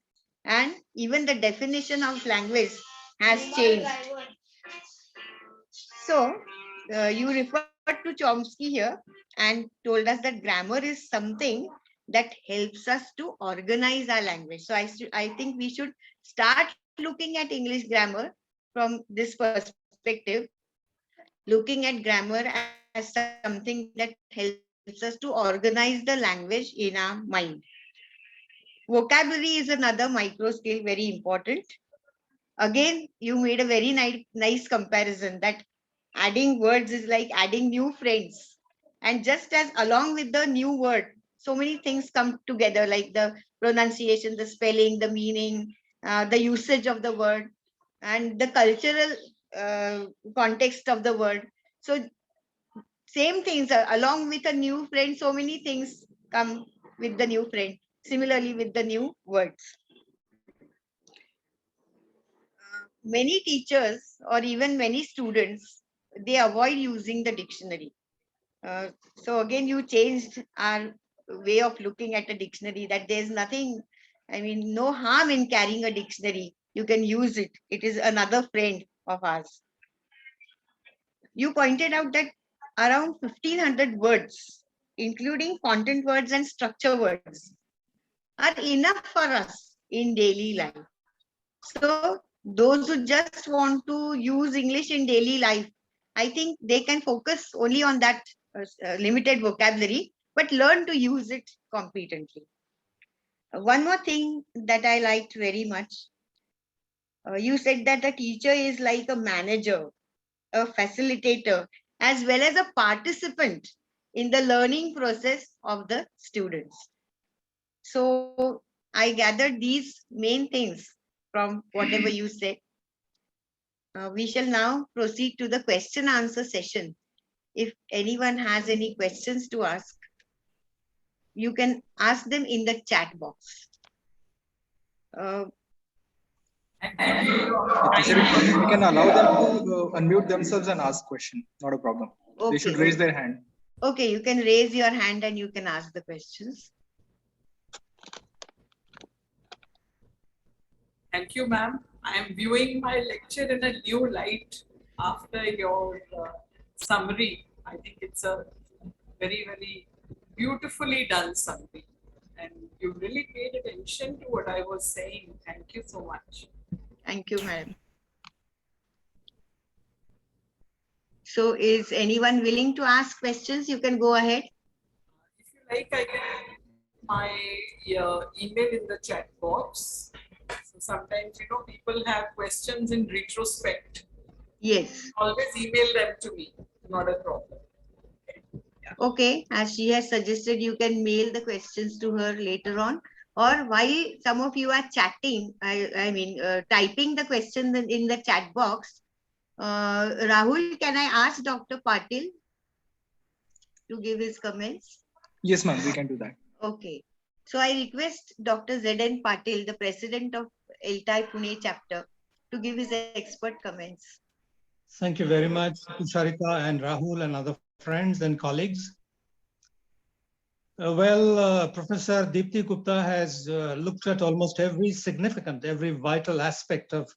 and even the definition of language has changed. So, you referred to Chomsky here and told us that grammar is something that helps us to organize our language. So, I think we should start looking at English grammar from this perspective, looking at grammar as something that helps us to organize the language in our mind. Vocabulary is another micro skill, very important. Again, you made a very nice comparison that adding words is like adding new friends. And just as along with the new word, so many things come together, like the pronunciation, the spelling, the meaning, the usage of the word, and the cultural context of the word. So same things, along with a new friend, so many things come with the new friend. Similarly with the new words. Many teachers or even many students, they avoid using the dictionary. So again, you changed our way of looking at a dictionary, that there's nothing, I mean, no harm in carrying a dictionary. You can use it. It is another friend of ours. You pointed out that around 1500 words, including content words and structure words, are enough for us in daily life. So those who just want to use English in daily life, I think they can focus only on that limited vocabulary, but learn to use it competently. One more thing that I liked very much, you said that the teacher is like a manager, a facilitator, as well as a participant in the learning process of the students. So I gathered these main things from whatever you said. We shall now proceed to the question answer session. If anyone has any questions to ask, you can ask them in the chat box. Teacher, we can allow them to unmute themselves and ask question. Not a problem. They should raise their hand. Okay, you can raise your hand and you can ask the questions. Thank you, ma'am. I am viewing my lecture in a new light after your summary. I think it's a very, very beautifully done summary. And you really paid attention to what I was saying. Thank you so much. Thank you, madam. So is anyone willing to ask questions? You can go ahead. If you like, I can put my email in the chat box. So sometimes, people have questions in retrospect. Yes. Always email them to me. Not a problem. Okay, as she has suggested, you can mail the questions to her later on, or while some of you are chatting, typing the questions in the chat box. Rahul, can I ask Dr. Patil to give his comments? Yes, ma'am, we can do that. Okay. So I request Dr. Z.N. Patil, the president of ELT Pune chapter, to give his expert comments. Thank you very much, Tusharika and Rahul and other friends and colleagues. Professor Deepti Gupta has looked at almost every significant, every vital aspect of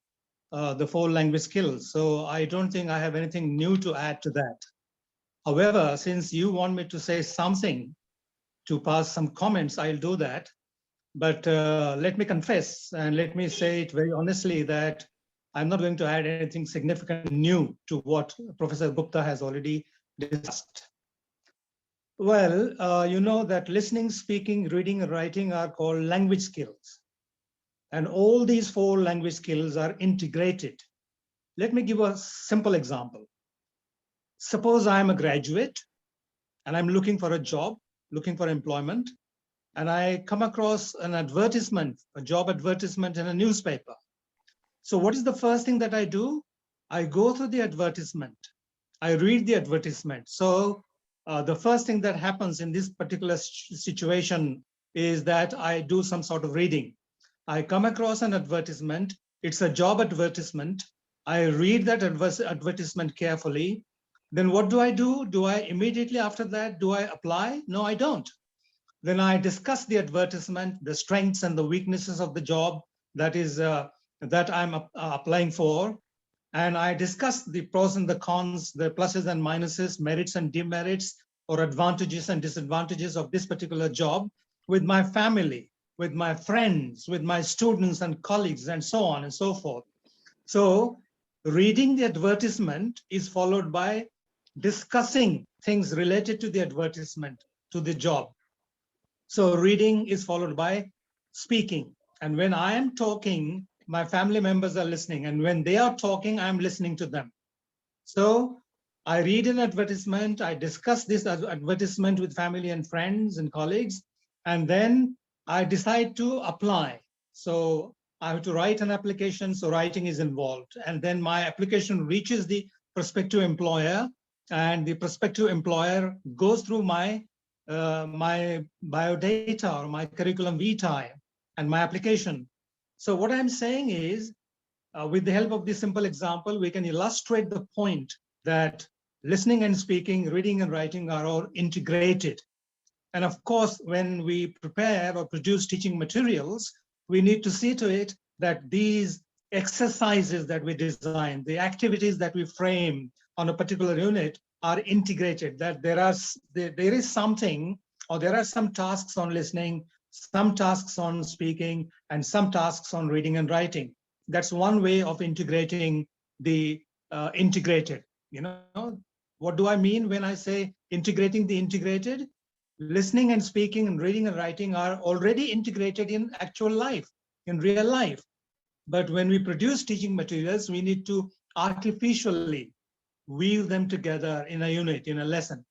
the four language skills. So I don't think I have anything new to add to that. However, since you want me to say something, to pass some comments, I'll do that. But let me confess and let me say it very honestly that I'm not going to add anything significant new to what Professor Gupta has already discussed. Well, you know that listening, speaking, reading, and writing are called language skills. And all these four language skills are integrated. Let me give a simple example. Suppose I'm a graduate and I'm looking for a job, looking for employment, and I come across an advertisement, a job advertisement in a newspaper. So what is the first thing that I do? I go through the advertisement. I read the advertisement. So the first thing that happens in this particular situation is that I do some sort of reading. I come across an advertisement. It's a job advertisement. I read that advertisement carefully. Then what do? Do I immediately after that, do I apply? No, I don't. Then I discuss the advertisement, the strengths and the weaknesses of the job that is that I'm applying for. And I discuss the pros and the cons, the pluses and minuses, merits and demerits, or advantages and disadvantages of this particular job with my family, with my friends, with my students and colleagues, and so on and so forth. So reading the advertisement is followed by discussing things related to the advertisement, to the job. So reading is followed by speaking. And when I am talking, my family members are listening. And when they are talking, I'm listening to them. So I read an advertisement, I discuss this advertisement with family and friends and colleagues, and then I decide to apply. So I have to write an application, so writing is involved. And then my application reaches the prospective employer, and the prospective employer goes through my biodata or my curriculum vitae and my application. So what I'm saying is, with the help of this simple example, we can illustrate the point that listening and speaking, reading and writing are all integrated. And of course, when we prepare or produce teaching materials, we need to see to it that these exercises that we design, the activities that we frame on a particular unit are integrated, that there is something, or there are some tasks on listening, some tasks on speaking, and some tasks on reading and writing. That's one way of integrating the integrated. You know, what do I mean when I say integrating the integrated? Listening and speaking and reading and writing are already integrated in actual life, in real life. But when we produce teaching materials, we need to artificially weave them together in a unit, in a lesson.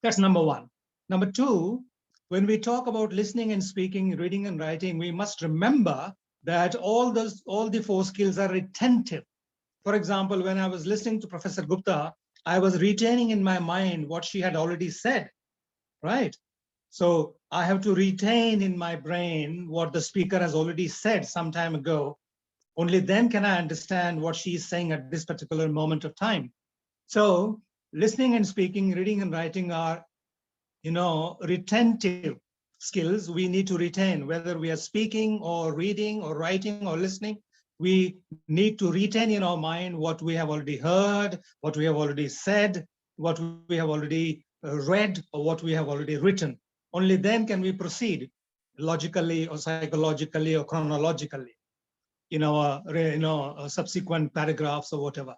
That's number one. Number two, when we talk about listening and speaking, reading and writing, we must remember that all the four skills are retentive. For example, when I was listening to Professor Gupta, I was retaining in my mind what she had already said, right? So I have to retain in my brain what the speaker has already said some time ago. Only then can I understand what she is saying at this particular moment of time. So listening and speaking, reading and writing are, retentive skills. We need to retain, whether we are speaking or reading or writing or listening. We need to retain in our mind what we have already heard, what we have already said, what we have already read, or what we have already written. Only then can we proceed logically or psychologically or chronologically, subsequent paragraphs or whatever.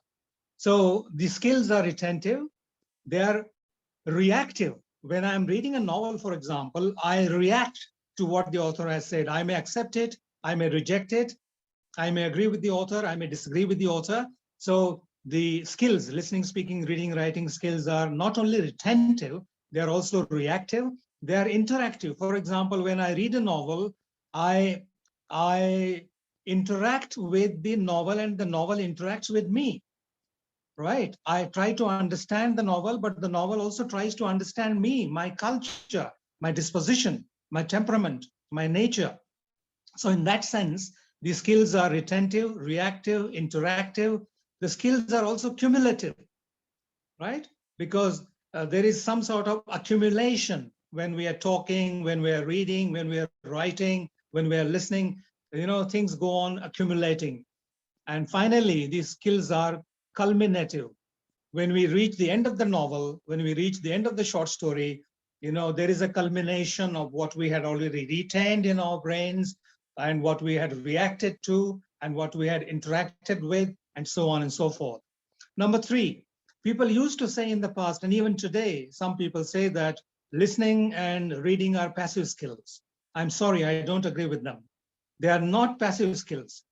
So the skills are retentive. They are reactive. When I'm reading a novel, for example, I react to what the author has said. I may accept it, I may reject it, I may agree with the author, I may disagree with the author. So the skills, listening, speaking, reading, writing skills are not only retentive, they are also reactive. They are interactive. For example, when I read a novel, I interact with the novel and the novel interacts with me, right? I try to understand the novel, but the novel also tries to understand me, my culture, my disposition, my temperament, my nature. So in that sense, the skills are retentive, reactive, interactive, the skills are also cumulative, right? Because there is some sort of accumulation when we are talking, when we are reading, when we are writing, when we are listening, things go on accumulating. And finally, these skills are culminative. When we reach the end of the novel, when we reach the end of the short story, there is a culmination of what we had already retained in our brains and what we had reacted to and what we had interacted with, and so on and so forth. Number three, people used to say in the past, and even today, some people say that listening and reading are passive skills. I'm sorry, I don't agree with them. They are not passive skills.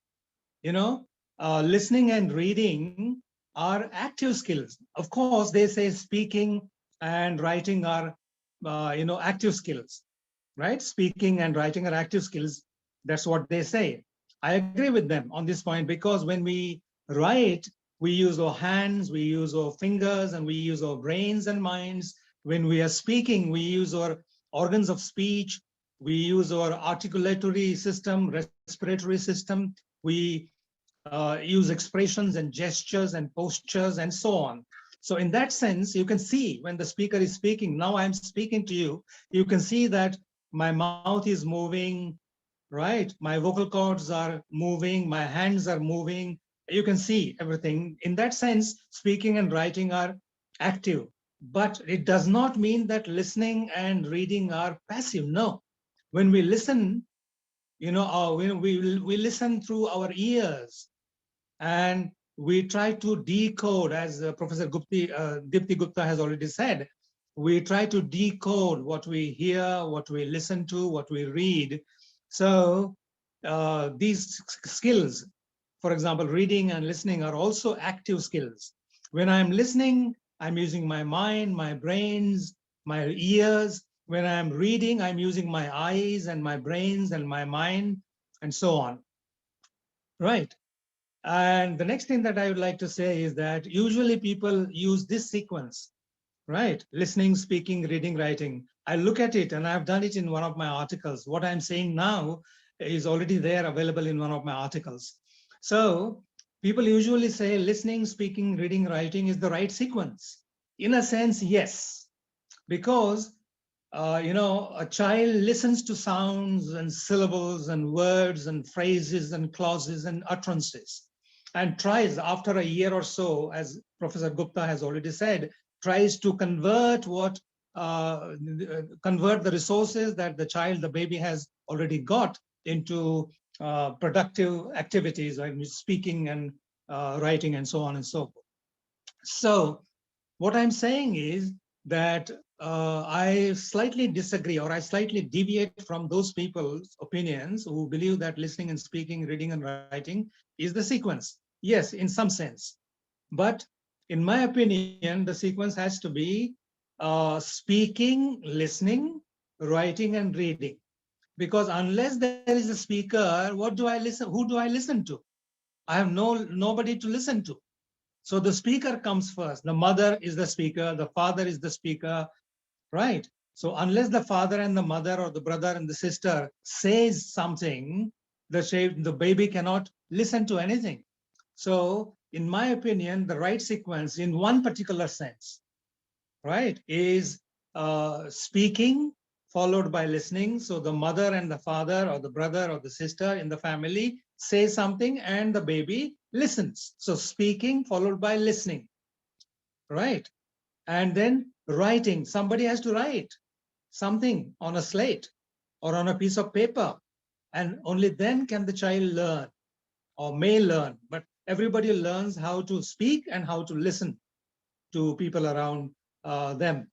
Listening and reading are active skills. Of course, they say speaking and writing are, active skills, right? Speaking and writing are active skills. That's what they say. I agree with them on this point, because when we write, we use our hands, we use our fingers, and we use our brains and minds. When we are speaking, we use our organs of speech, we use our articulatory system, respiratory system, we use expressions and gestures and postures and so on. So in that sense, you can see when the speaker is speaking, now I'm speaking to you, you can see that my mouth is moving, right? My vocal cords are moving, my hands are moving. You can see everything. In that sense, speaking and writing are active, but it does not mean that listening and reading are passive. No. When we listen, we listen through our ears, and we try to decode, as Professor Dipti Gupta has already said, we try to decode what we hear, what we listen to, what we read. So these skills, for example, reading and listening, are also active skills. When I'm listening, I'm using my mind, my brains, my ears. When I'm reading, I'm using my eyes and my brains and my mind, and so on. Right. And the next thing that I would like to say is that usually people use this sequence, right? Listening, speaking, reading, writing. I look at it, and I've done it in one of my articles. What I'm saying now is already there, available in one of my articles. So people usually say listening, speaking, reading, writing is the right sequence. In a sense, yes, because a child listens to sounds and syllables and words and phrases and clauses and utterances, and tries, after a year or so, as Professor Gupta has already said, tries to convert convert the resources that the child, the baby, has already got into productive activities, like speaking and writing and so on and so forth. So what I'm saying is that I slightly disagree, or I slightly deviate from those people's opinions who believe that listening and speaking, reading and writing is the sequence. Yes, in some sense. But in my opinion, the sequence has to be speaking, listening, writing, and reading. Because unless there is a speaker, what do I listen? Who do I listen to? I have nobody to listen to. So the speaker comes first. The mother is the speaker, the father is the speaker, right? So unless the father and the mother, or the brother and the sister, says something, the baby cannot listen to anything. So in my opinion, the right sequence in one particular sense, right, is speaking followed by listening. So the mother and the father, or the brother or the sister in the family, say something and the baby listens. So speaking followed by listening, right? And then writing. Somebody has to write something on a slate or on a piece of paper, and only then can the child learn, or may learn. But everybody learns how to speak and how to listen to people around them.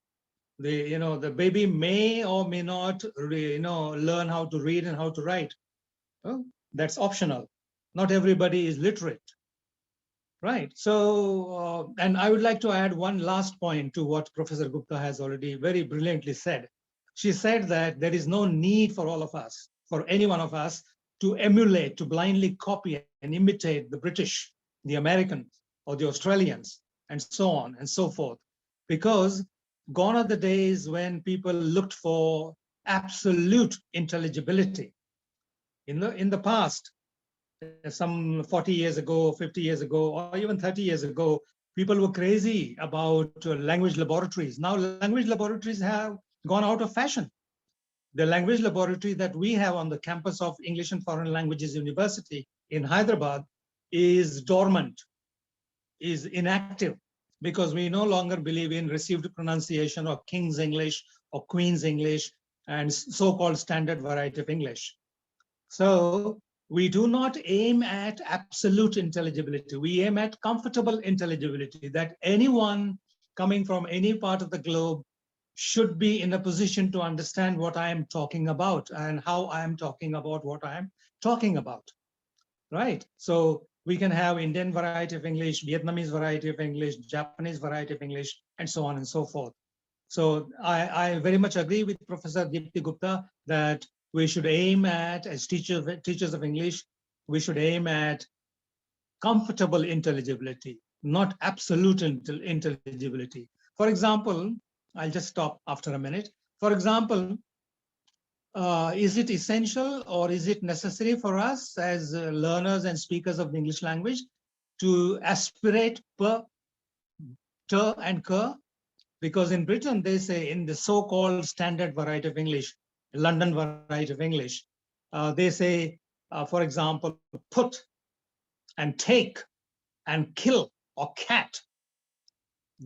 The baby may or may not learn how to read and how to write. Well, that's optional. Not everybody is literate, right? So and I would like to add one last point to what Professor Gupta has already very brilliantly said. She said that there is no need for all of us, for any one of us, to emulate, to blindly copy and imitate the British, the Americans, or the Australians, and so on and so forth, because gone are the days when people looked for absolute intelligibility. In the past, some 40 years ago, 50 years ago, or even 30 years ago, people were crazy about language laboratories. Now language laboratories have gone out of fashion. The language laboratory that we have on the campus of English and Foreign Languages University in Hyderabad is dormant, is inactive, because we no longer believe in received pronunciation or King's English or Queen's English and so-called standard variety of English. So we do not aim at absolute intelligibility. We aim at comfortable intelligibility, that anyone coming from any part of the globe should be in a position to understand what I am talking about and how I am talking about what I am talking about, right? So we can have Indian variety of English, Vietnamese variety of English, Japanese variety of English, and so on and so forth. So I very much agree with Professor Deepti Gupta that we should aim at, as teachers of English, we should aim at comfortable intelligibility, not absolute intelligibility. For example, I'll just stop after a minute. For example, is it essential or is it necessary for us as learners and speakers of the English language to aspirate per, ter, and cur? Because in Britain, they say in the so-called standard variety of English, London variety of English, they say, for example, put and take and kill or cat.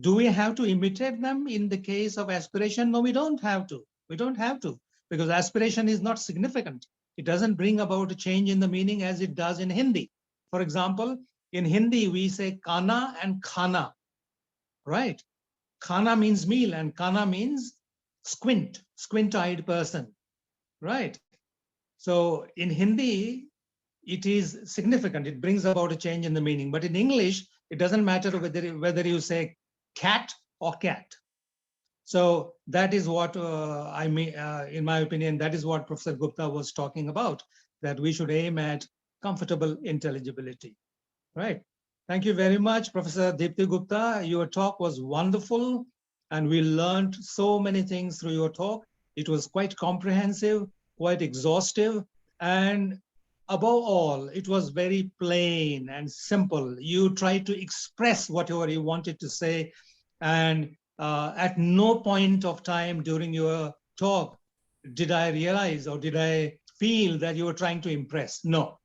Do we have to imitate them in the case of aspiration? No, we don't have to. We don't have to, because aspiration is not significant. It doesn't bring about a change in the meaning as it does in Hindi. For example, in Hindi, we say kana and khana, right? Khana means meal and kana means squint-eyed person, right? So in Hindi, it is significant. It brings about a change in the meaning. But in English, it doesn't matter whether you say cat or cat. So that is what I mean, in my opinion, that is what Professor Gupta was talking about, that we should aim at comfortable intelligibility, right? Thank you very much, Professor Deepti Gupta. Your talk was wonderful, and we learned so many things through your talk. It was quite comprehensive, quite exhaustive, and above all, it was very plain and simple. You tried to express whatever you wanted to say, and at no point of time during your talk did I realize or did I feel that you were trying to impress. No,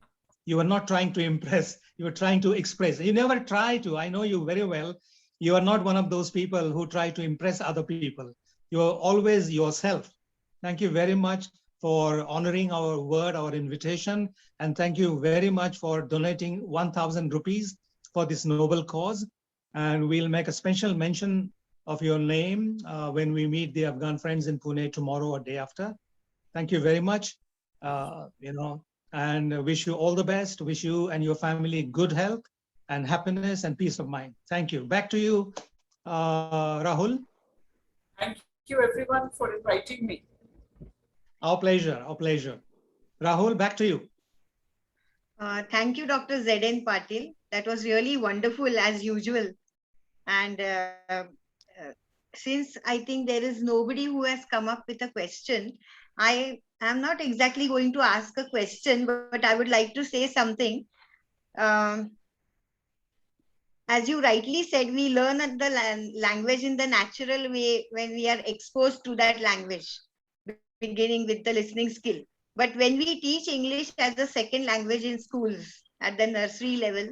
you were not trying to impress. You were trying to express. You never try to. I know you very well. You are not one of those people who try to impress other people. You are always yourself. Thank you very much for honoring our word, our invitation. And thank you very much for donating 1,000 rupees for this noble cause. And we'll make a special mention of your name when we meet the Afghan friends in Pune tomorrow or day after. Thank you very much. And wish you all the best. Wish you and your family good health and happiness and peace of mind. Thank you. Back to you, Rahul. Thank you everyone for inviting me. Our pleasure, our pleasure. Rahul, back to you. Thank you, Dr. Z.N. Patil. That was really wonderful as usual. And since I think there is nobody who has come up with a question, I am not exactly going to ask a question, but I would like to say something. As you rightly said, we learn the language in the natural way when we are exposed to that language, beginning with the listening skill. But when we teach English as a second language in schools at the nursery level,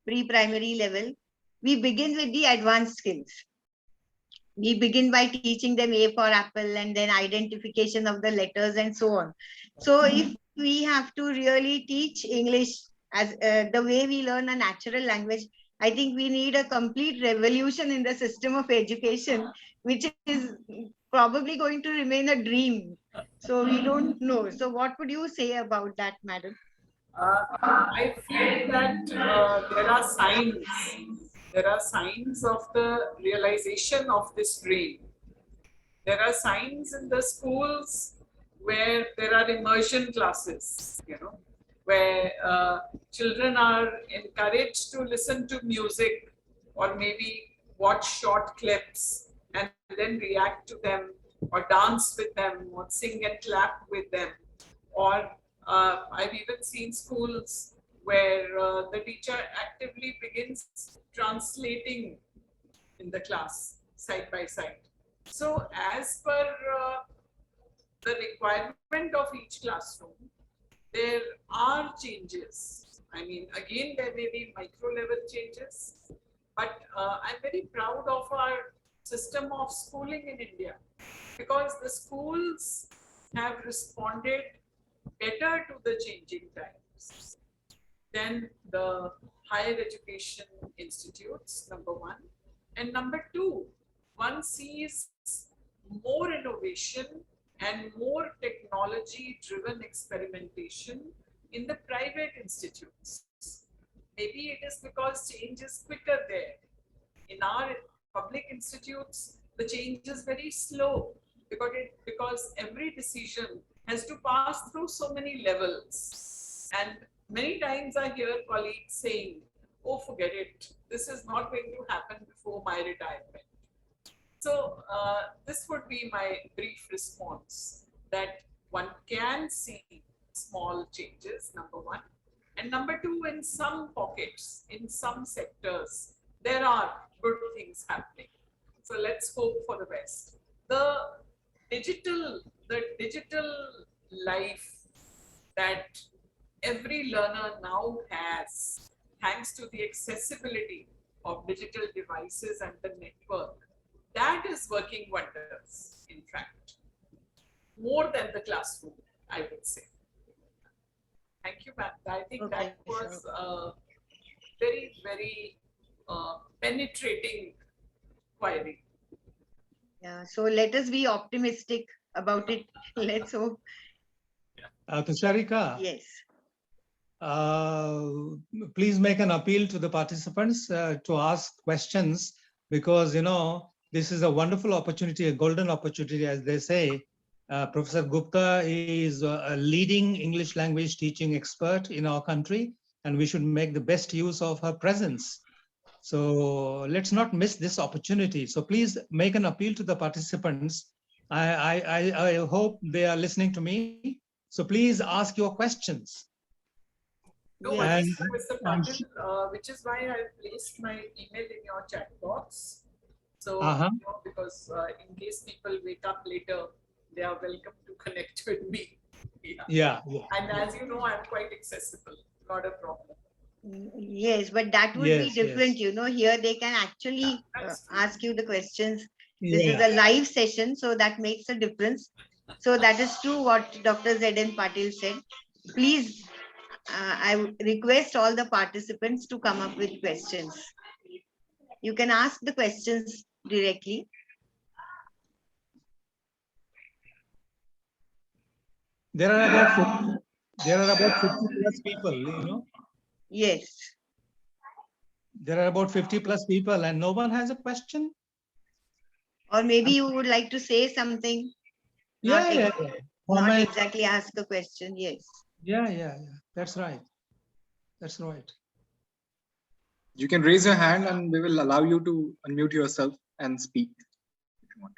pre-primary level, we begin with the advanced skills. We begin by teaching them A for apple and then identification of the letters and so on. So if we have to really teach English as the way we learn a natural language, I think we need a complete revolution in the system of education, which is probably going to remain a dream. So we don't know. So what would you say about that, madam? I feel that there are signs. There are signs of the realization of this dream. There are signs in the schools where there are immersion classes, where children are encouraged to listen to music or maybe watch short clips and then react to them or dance with them or sing and clap with them. Or I've even seen schools where the teacher actively begins translating in the class side by side. So as per the requirement of each classroom, there are changes. I mean, again, there may be micro level changes, but I'm very proud of our system of schooling in India, because the schools have responded better to the changing times than the higher education institutes, number one. And number two, one sees more innovation and more technology driven experimentation in the private institutes. Maybe it is because change is quicker there. In our public institutes, the change is very slow, because every decision has to pass through so many levels. And many times I hear colleagues saying, oh, forget it, this is not going to happen before my retirement. So this would be my brief response, that one can see small changes, number one. And number two, in some pockets, in some sectors, there are good things happening. So let's hope for the best. The digital life that every learner now has, thanks to the accessibility of digital devices and the network, that is working wonders, in fact, more than the classroom, I would say. Thank you, ma'am. I think that was a very, very penetrating query. Yeah, so let us be optimistic about it. Let's hope. Tusharika, Yes. please make an appeal to the participants to ask questions, because, you know, this is a wonderful opportunity, a golden opportunity, as they say. Professor Gupta is a leading English language teaching expert in our country, and we should make the best use of her presence. So let's not miss this opportunity. So please make an appeal to the participants. I hope they are listening to me. So please ask your questions. No worries, Mr. Patil, which is why I placed my email in your chat box. So, you know, because in case people wake up later, they are welcome to connect with me. Yeah. And as you know, I'm quite accessible, not a problem. Yes, but that would be different, you know. Here they can actually ask you the questions. This is a live session, so that makes a difference. So that is true what Dr. Z.N. Patil said. Please, I request all the participants to come up with questions. You can ask the questions directly. There are about 50 plus people, you know. Yes. There are about 50 plus people, and no one has a question. Or maybe you would like to say something. Yeah. Not exactly ask a question. Yes. Yeah. That's right. You can raise your hand and we will allow you to unmute yourself and speak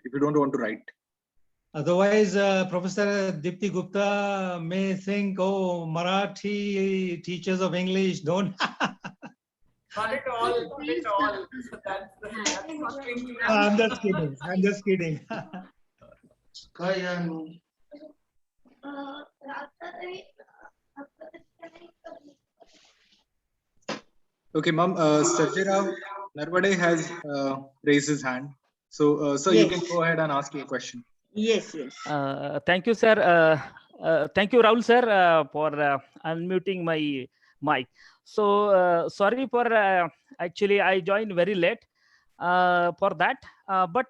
if you don't want to write. Otherwise, Professor Dipti Gupta may think, oh, Marathi teachers of English don't. Not at all, not at all. So that's not going to happen. I'm just kidding. Okay, ma'am. Sajjay Rao Narvade has raised his hand. So, sir, you can go ahead and ask your question. Yes. Thank you, sir. Thank you, Rahul, sir, for unmuting my mic. So, sorry for actually, I joined very late for that. But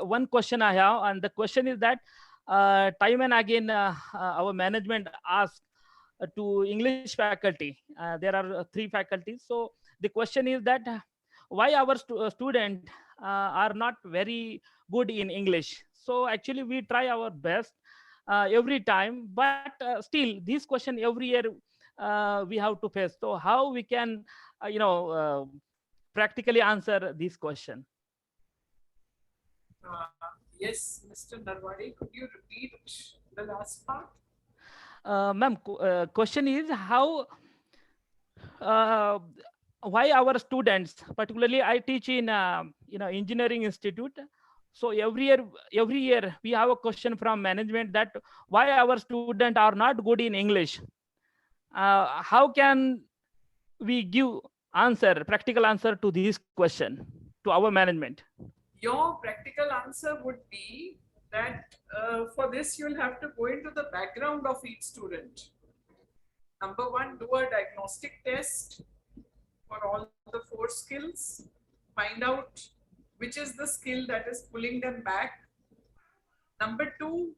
one question I have, and the question is that time and again, our management asks to English faculty. There are 3 faculties. So the question is that why our students are not very good in English. So actually we try our best every time, but still this question every year we have to face. So how we can, practically answer this question? Yes, Mr. Narwade, could you repeat the last part? Ma'am, question is how uh, why our students, particularly I teach in engineering institute. So every year we have a question from management that why our students are not good in English. How can we give practical answer to this question to our management? Your practical answer would be that for this you'll have to go into the background of each student. Number one, do a diagnostic test for all the 4 skills. Find out which is the skill that is pulling them back. Number two,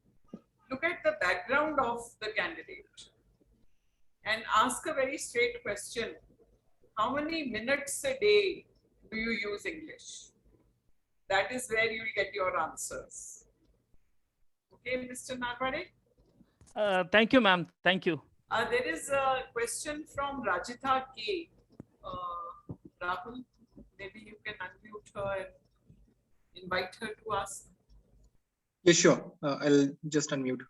look at the background of the candidate and ask a very straight question. How many minutes a day do you use English? That is where you will get your answers. Okay, Mr. Narwade? Thank you, ma'am. Thank you. There is a question from Rajitha K. Rahul, maybe you can unmute her and invite her to ask. Yeah, sure. I'll just unmute.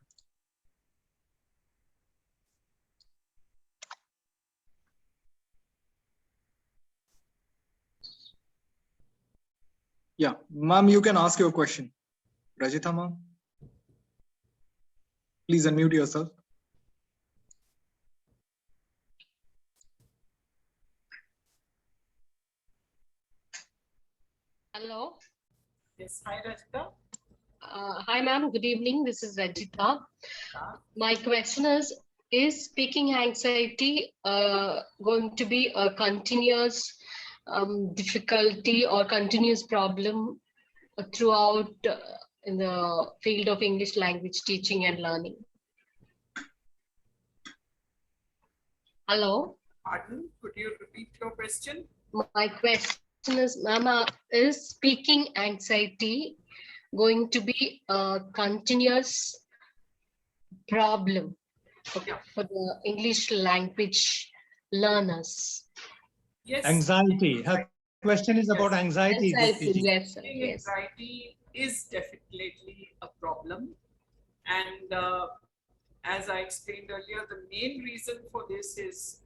Yeah, ma'am, you can ask your question. Rajitha, ma'am, please unmute yourself. Hello. Yes, hi Rajitha. Hi, ma'am. Good evening. This is Rajita. My question is speaking anxiety going to be a continuous difficulty or continuous problem throughout in the field of English language teaching and learning? Hello. Pardon, could you repeat your question? My question is, Mama, is speaking anxiety going to be a continuous problem for the English language learners? Yes. Anxiety. Her question is about anxiety. Anxiety, yes, sir, Speaking yes. anxiety is definitely a problem. And as I explained earlier, the main reason for this is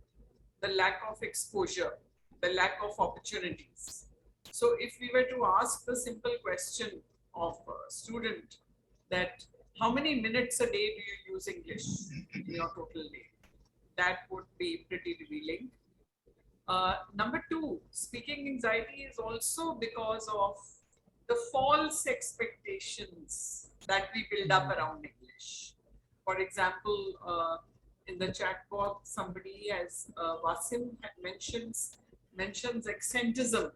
the lack of exposure, the lack of opportunities. So if we were to ask the simple question of a student that how many minutes a day do you use English in your total day, that would be pretty revealing. Number two, speaking anxiety is also because of the false expectations that we build up around English. For example, in the chat box, somebody as Wasim mentions accentism,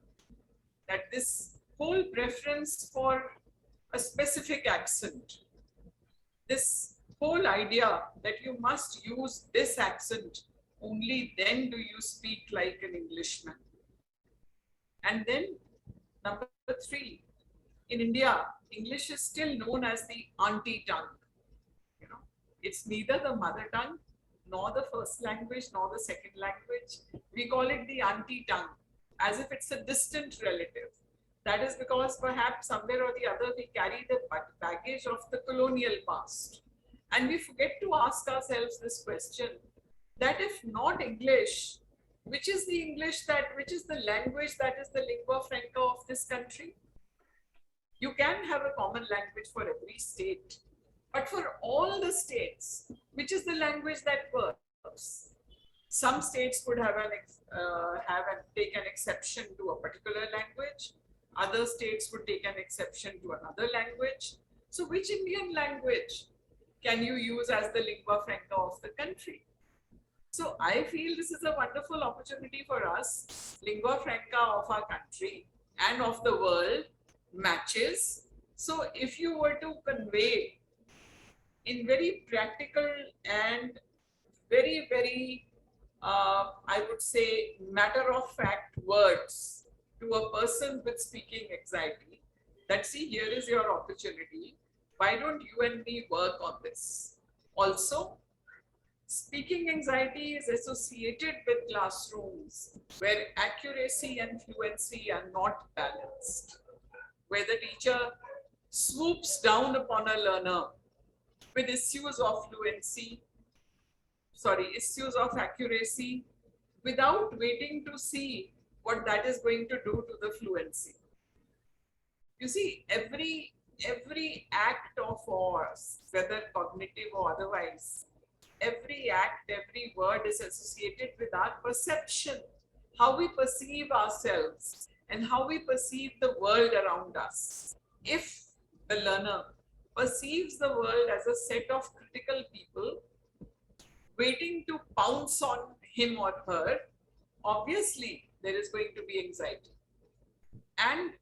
that this whole preference for a specific accent, this whole idea that you must use this accent, only then do you speak like an Englishman. And then number three, in India, English is still known as the auntie tongue. You know, it's neither the mother tongue, nor the first language, nor the second language. We call it the auntie tongue, as if it's a distant relative. That is because perhaps somewhere or the other we carry the baggage of the colonial past. And we forget to ask ourselves this question, that if not English, which is the language that is the lingua franca of this country? You can have a common language for every state, but for all the states, which is the language that works? Some states could take an exception to a particular language. Other states would take an exception to another language. So which Indian language can you use as the lingua franca of the country? So I feel this is a wonderful opportunity for us. Lingua franca of our country and of the world matches. So if you were to convey in very practical and very, very, I would say, matter of fact words to a person with speaking anxiety, that see, here is your opportunity. Why don't you and me work on this? Also, speaking anxiety is associated with classrooms where accuracy and fluency are not balanced, where the teacher swoops down upon a learner with issues of accuracy without waiting to see what that is going to do to the fluency. You see, every act of ours, whether cognitive or otherwise, every act, every word is associated with our perception, how we perceive ourselves and how we perceive the world around us. If the learner perceives the world as a set of critical people waiting to pounce on him or her, obviously there is going to be anxiety. And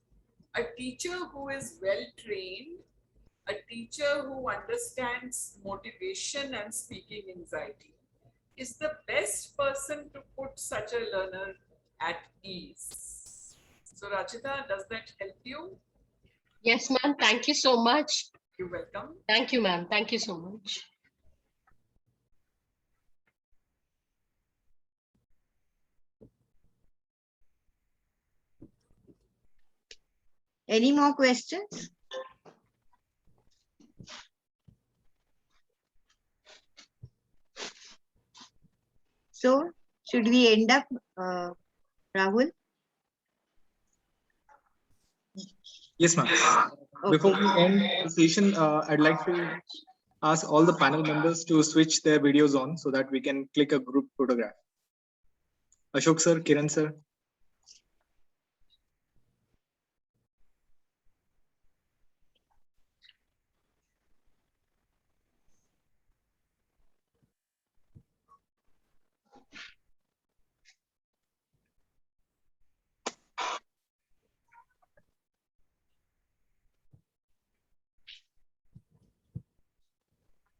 a teacher who is well trained, a teacher who understands motivation and speaking anxiety, is the best person to put such a learner at ease. So, Rachita, does that help you? Yes, ma'am. Thank you so much. You're welcome. Thank you, ma'am. Thank you so much. Any more questions? So, should we end up, Rahul? Yes, ma'am. Okay. Before we end the session, I'd like to ask all the panel members to switch their videos on so that we can click a group photograph. Ashok sir, Kiran sir.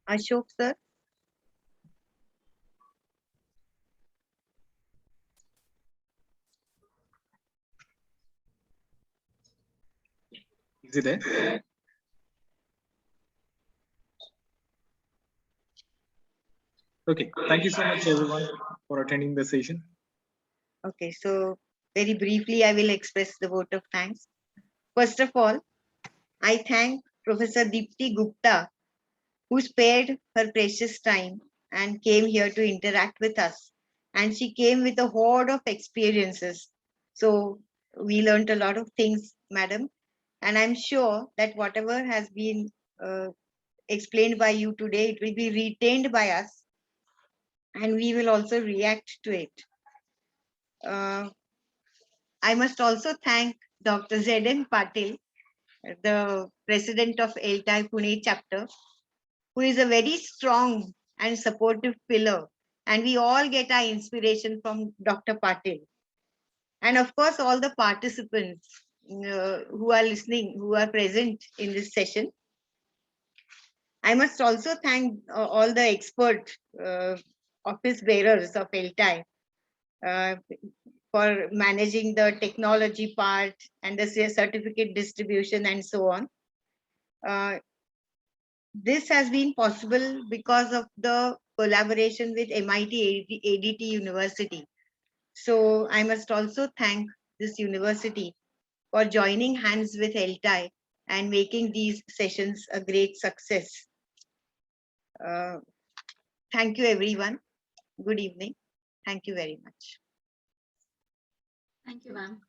Ashok sir. Is he there? Okay. Thank you so much, everyone, for attending the session. Okay, so very briefly, I will express the vote of thanks. First of all, I thank Professor Deepti Gupta, who spared her precious time and came here to interact with us. And she came with a hoard of experiences. So we learned a lot of things, madam. And I'm sure that whatever has been explained by you today, it will be retained by us. And we will also react to it. I must also thank Dr. Z.N. Patil, the president of ELT Pune chapter, who is a very strong and supportive pillar. And we all get our inspiration from Dr. Patil. And of course, all the participants who are listening, who are present in this session. I must also thank all the expert office bearers of ELT for managing the technology part and the certificate distribution and so on. This has been possible because of the collaboration with MIT ADT University. So I must also thank this university for joining hands with ELT and making these sessions a great success. Thank you, everyone. Good evening. Thank you very much. Thank you, ma'am.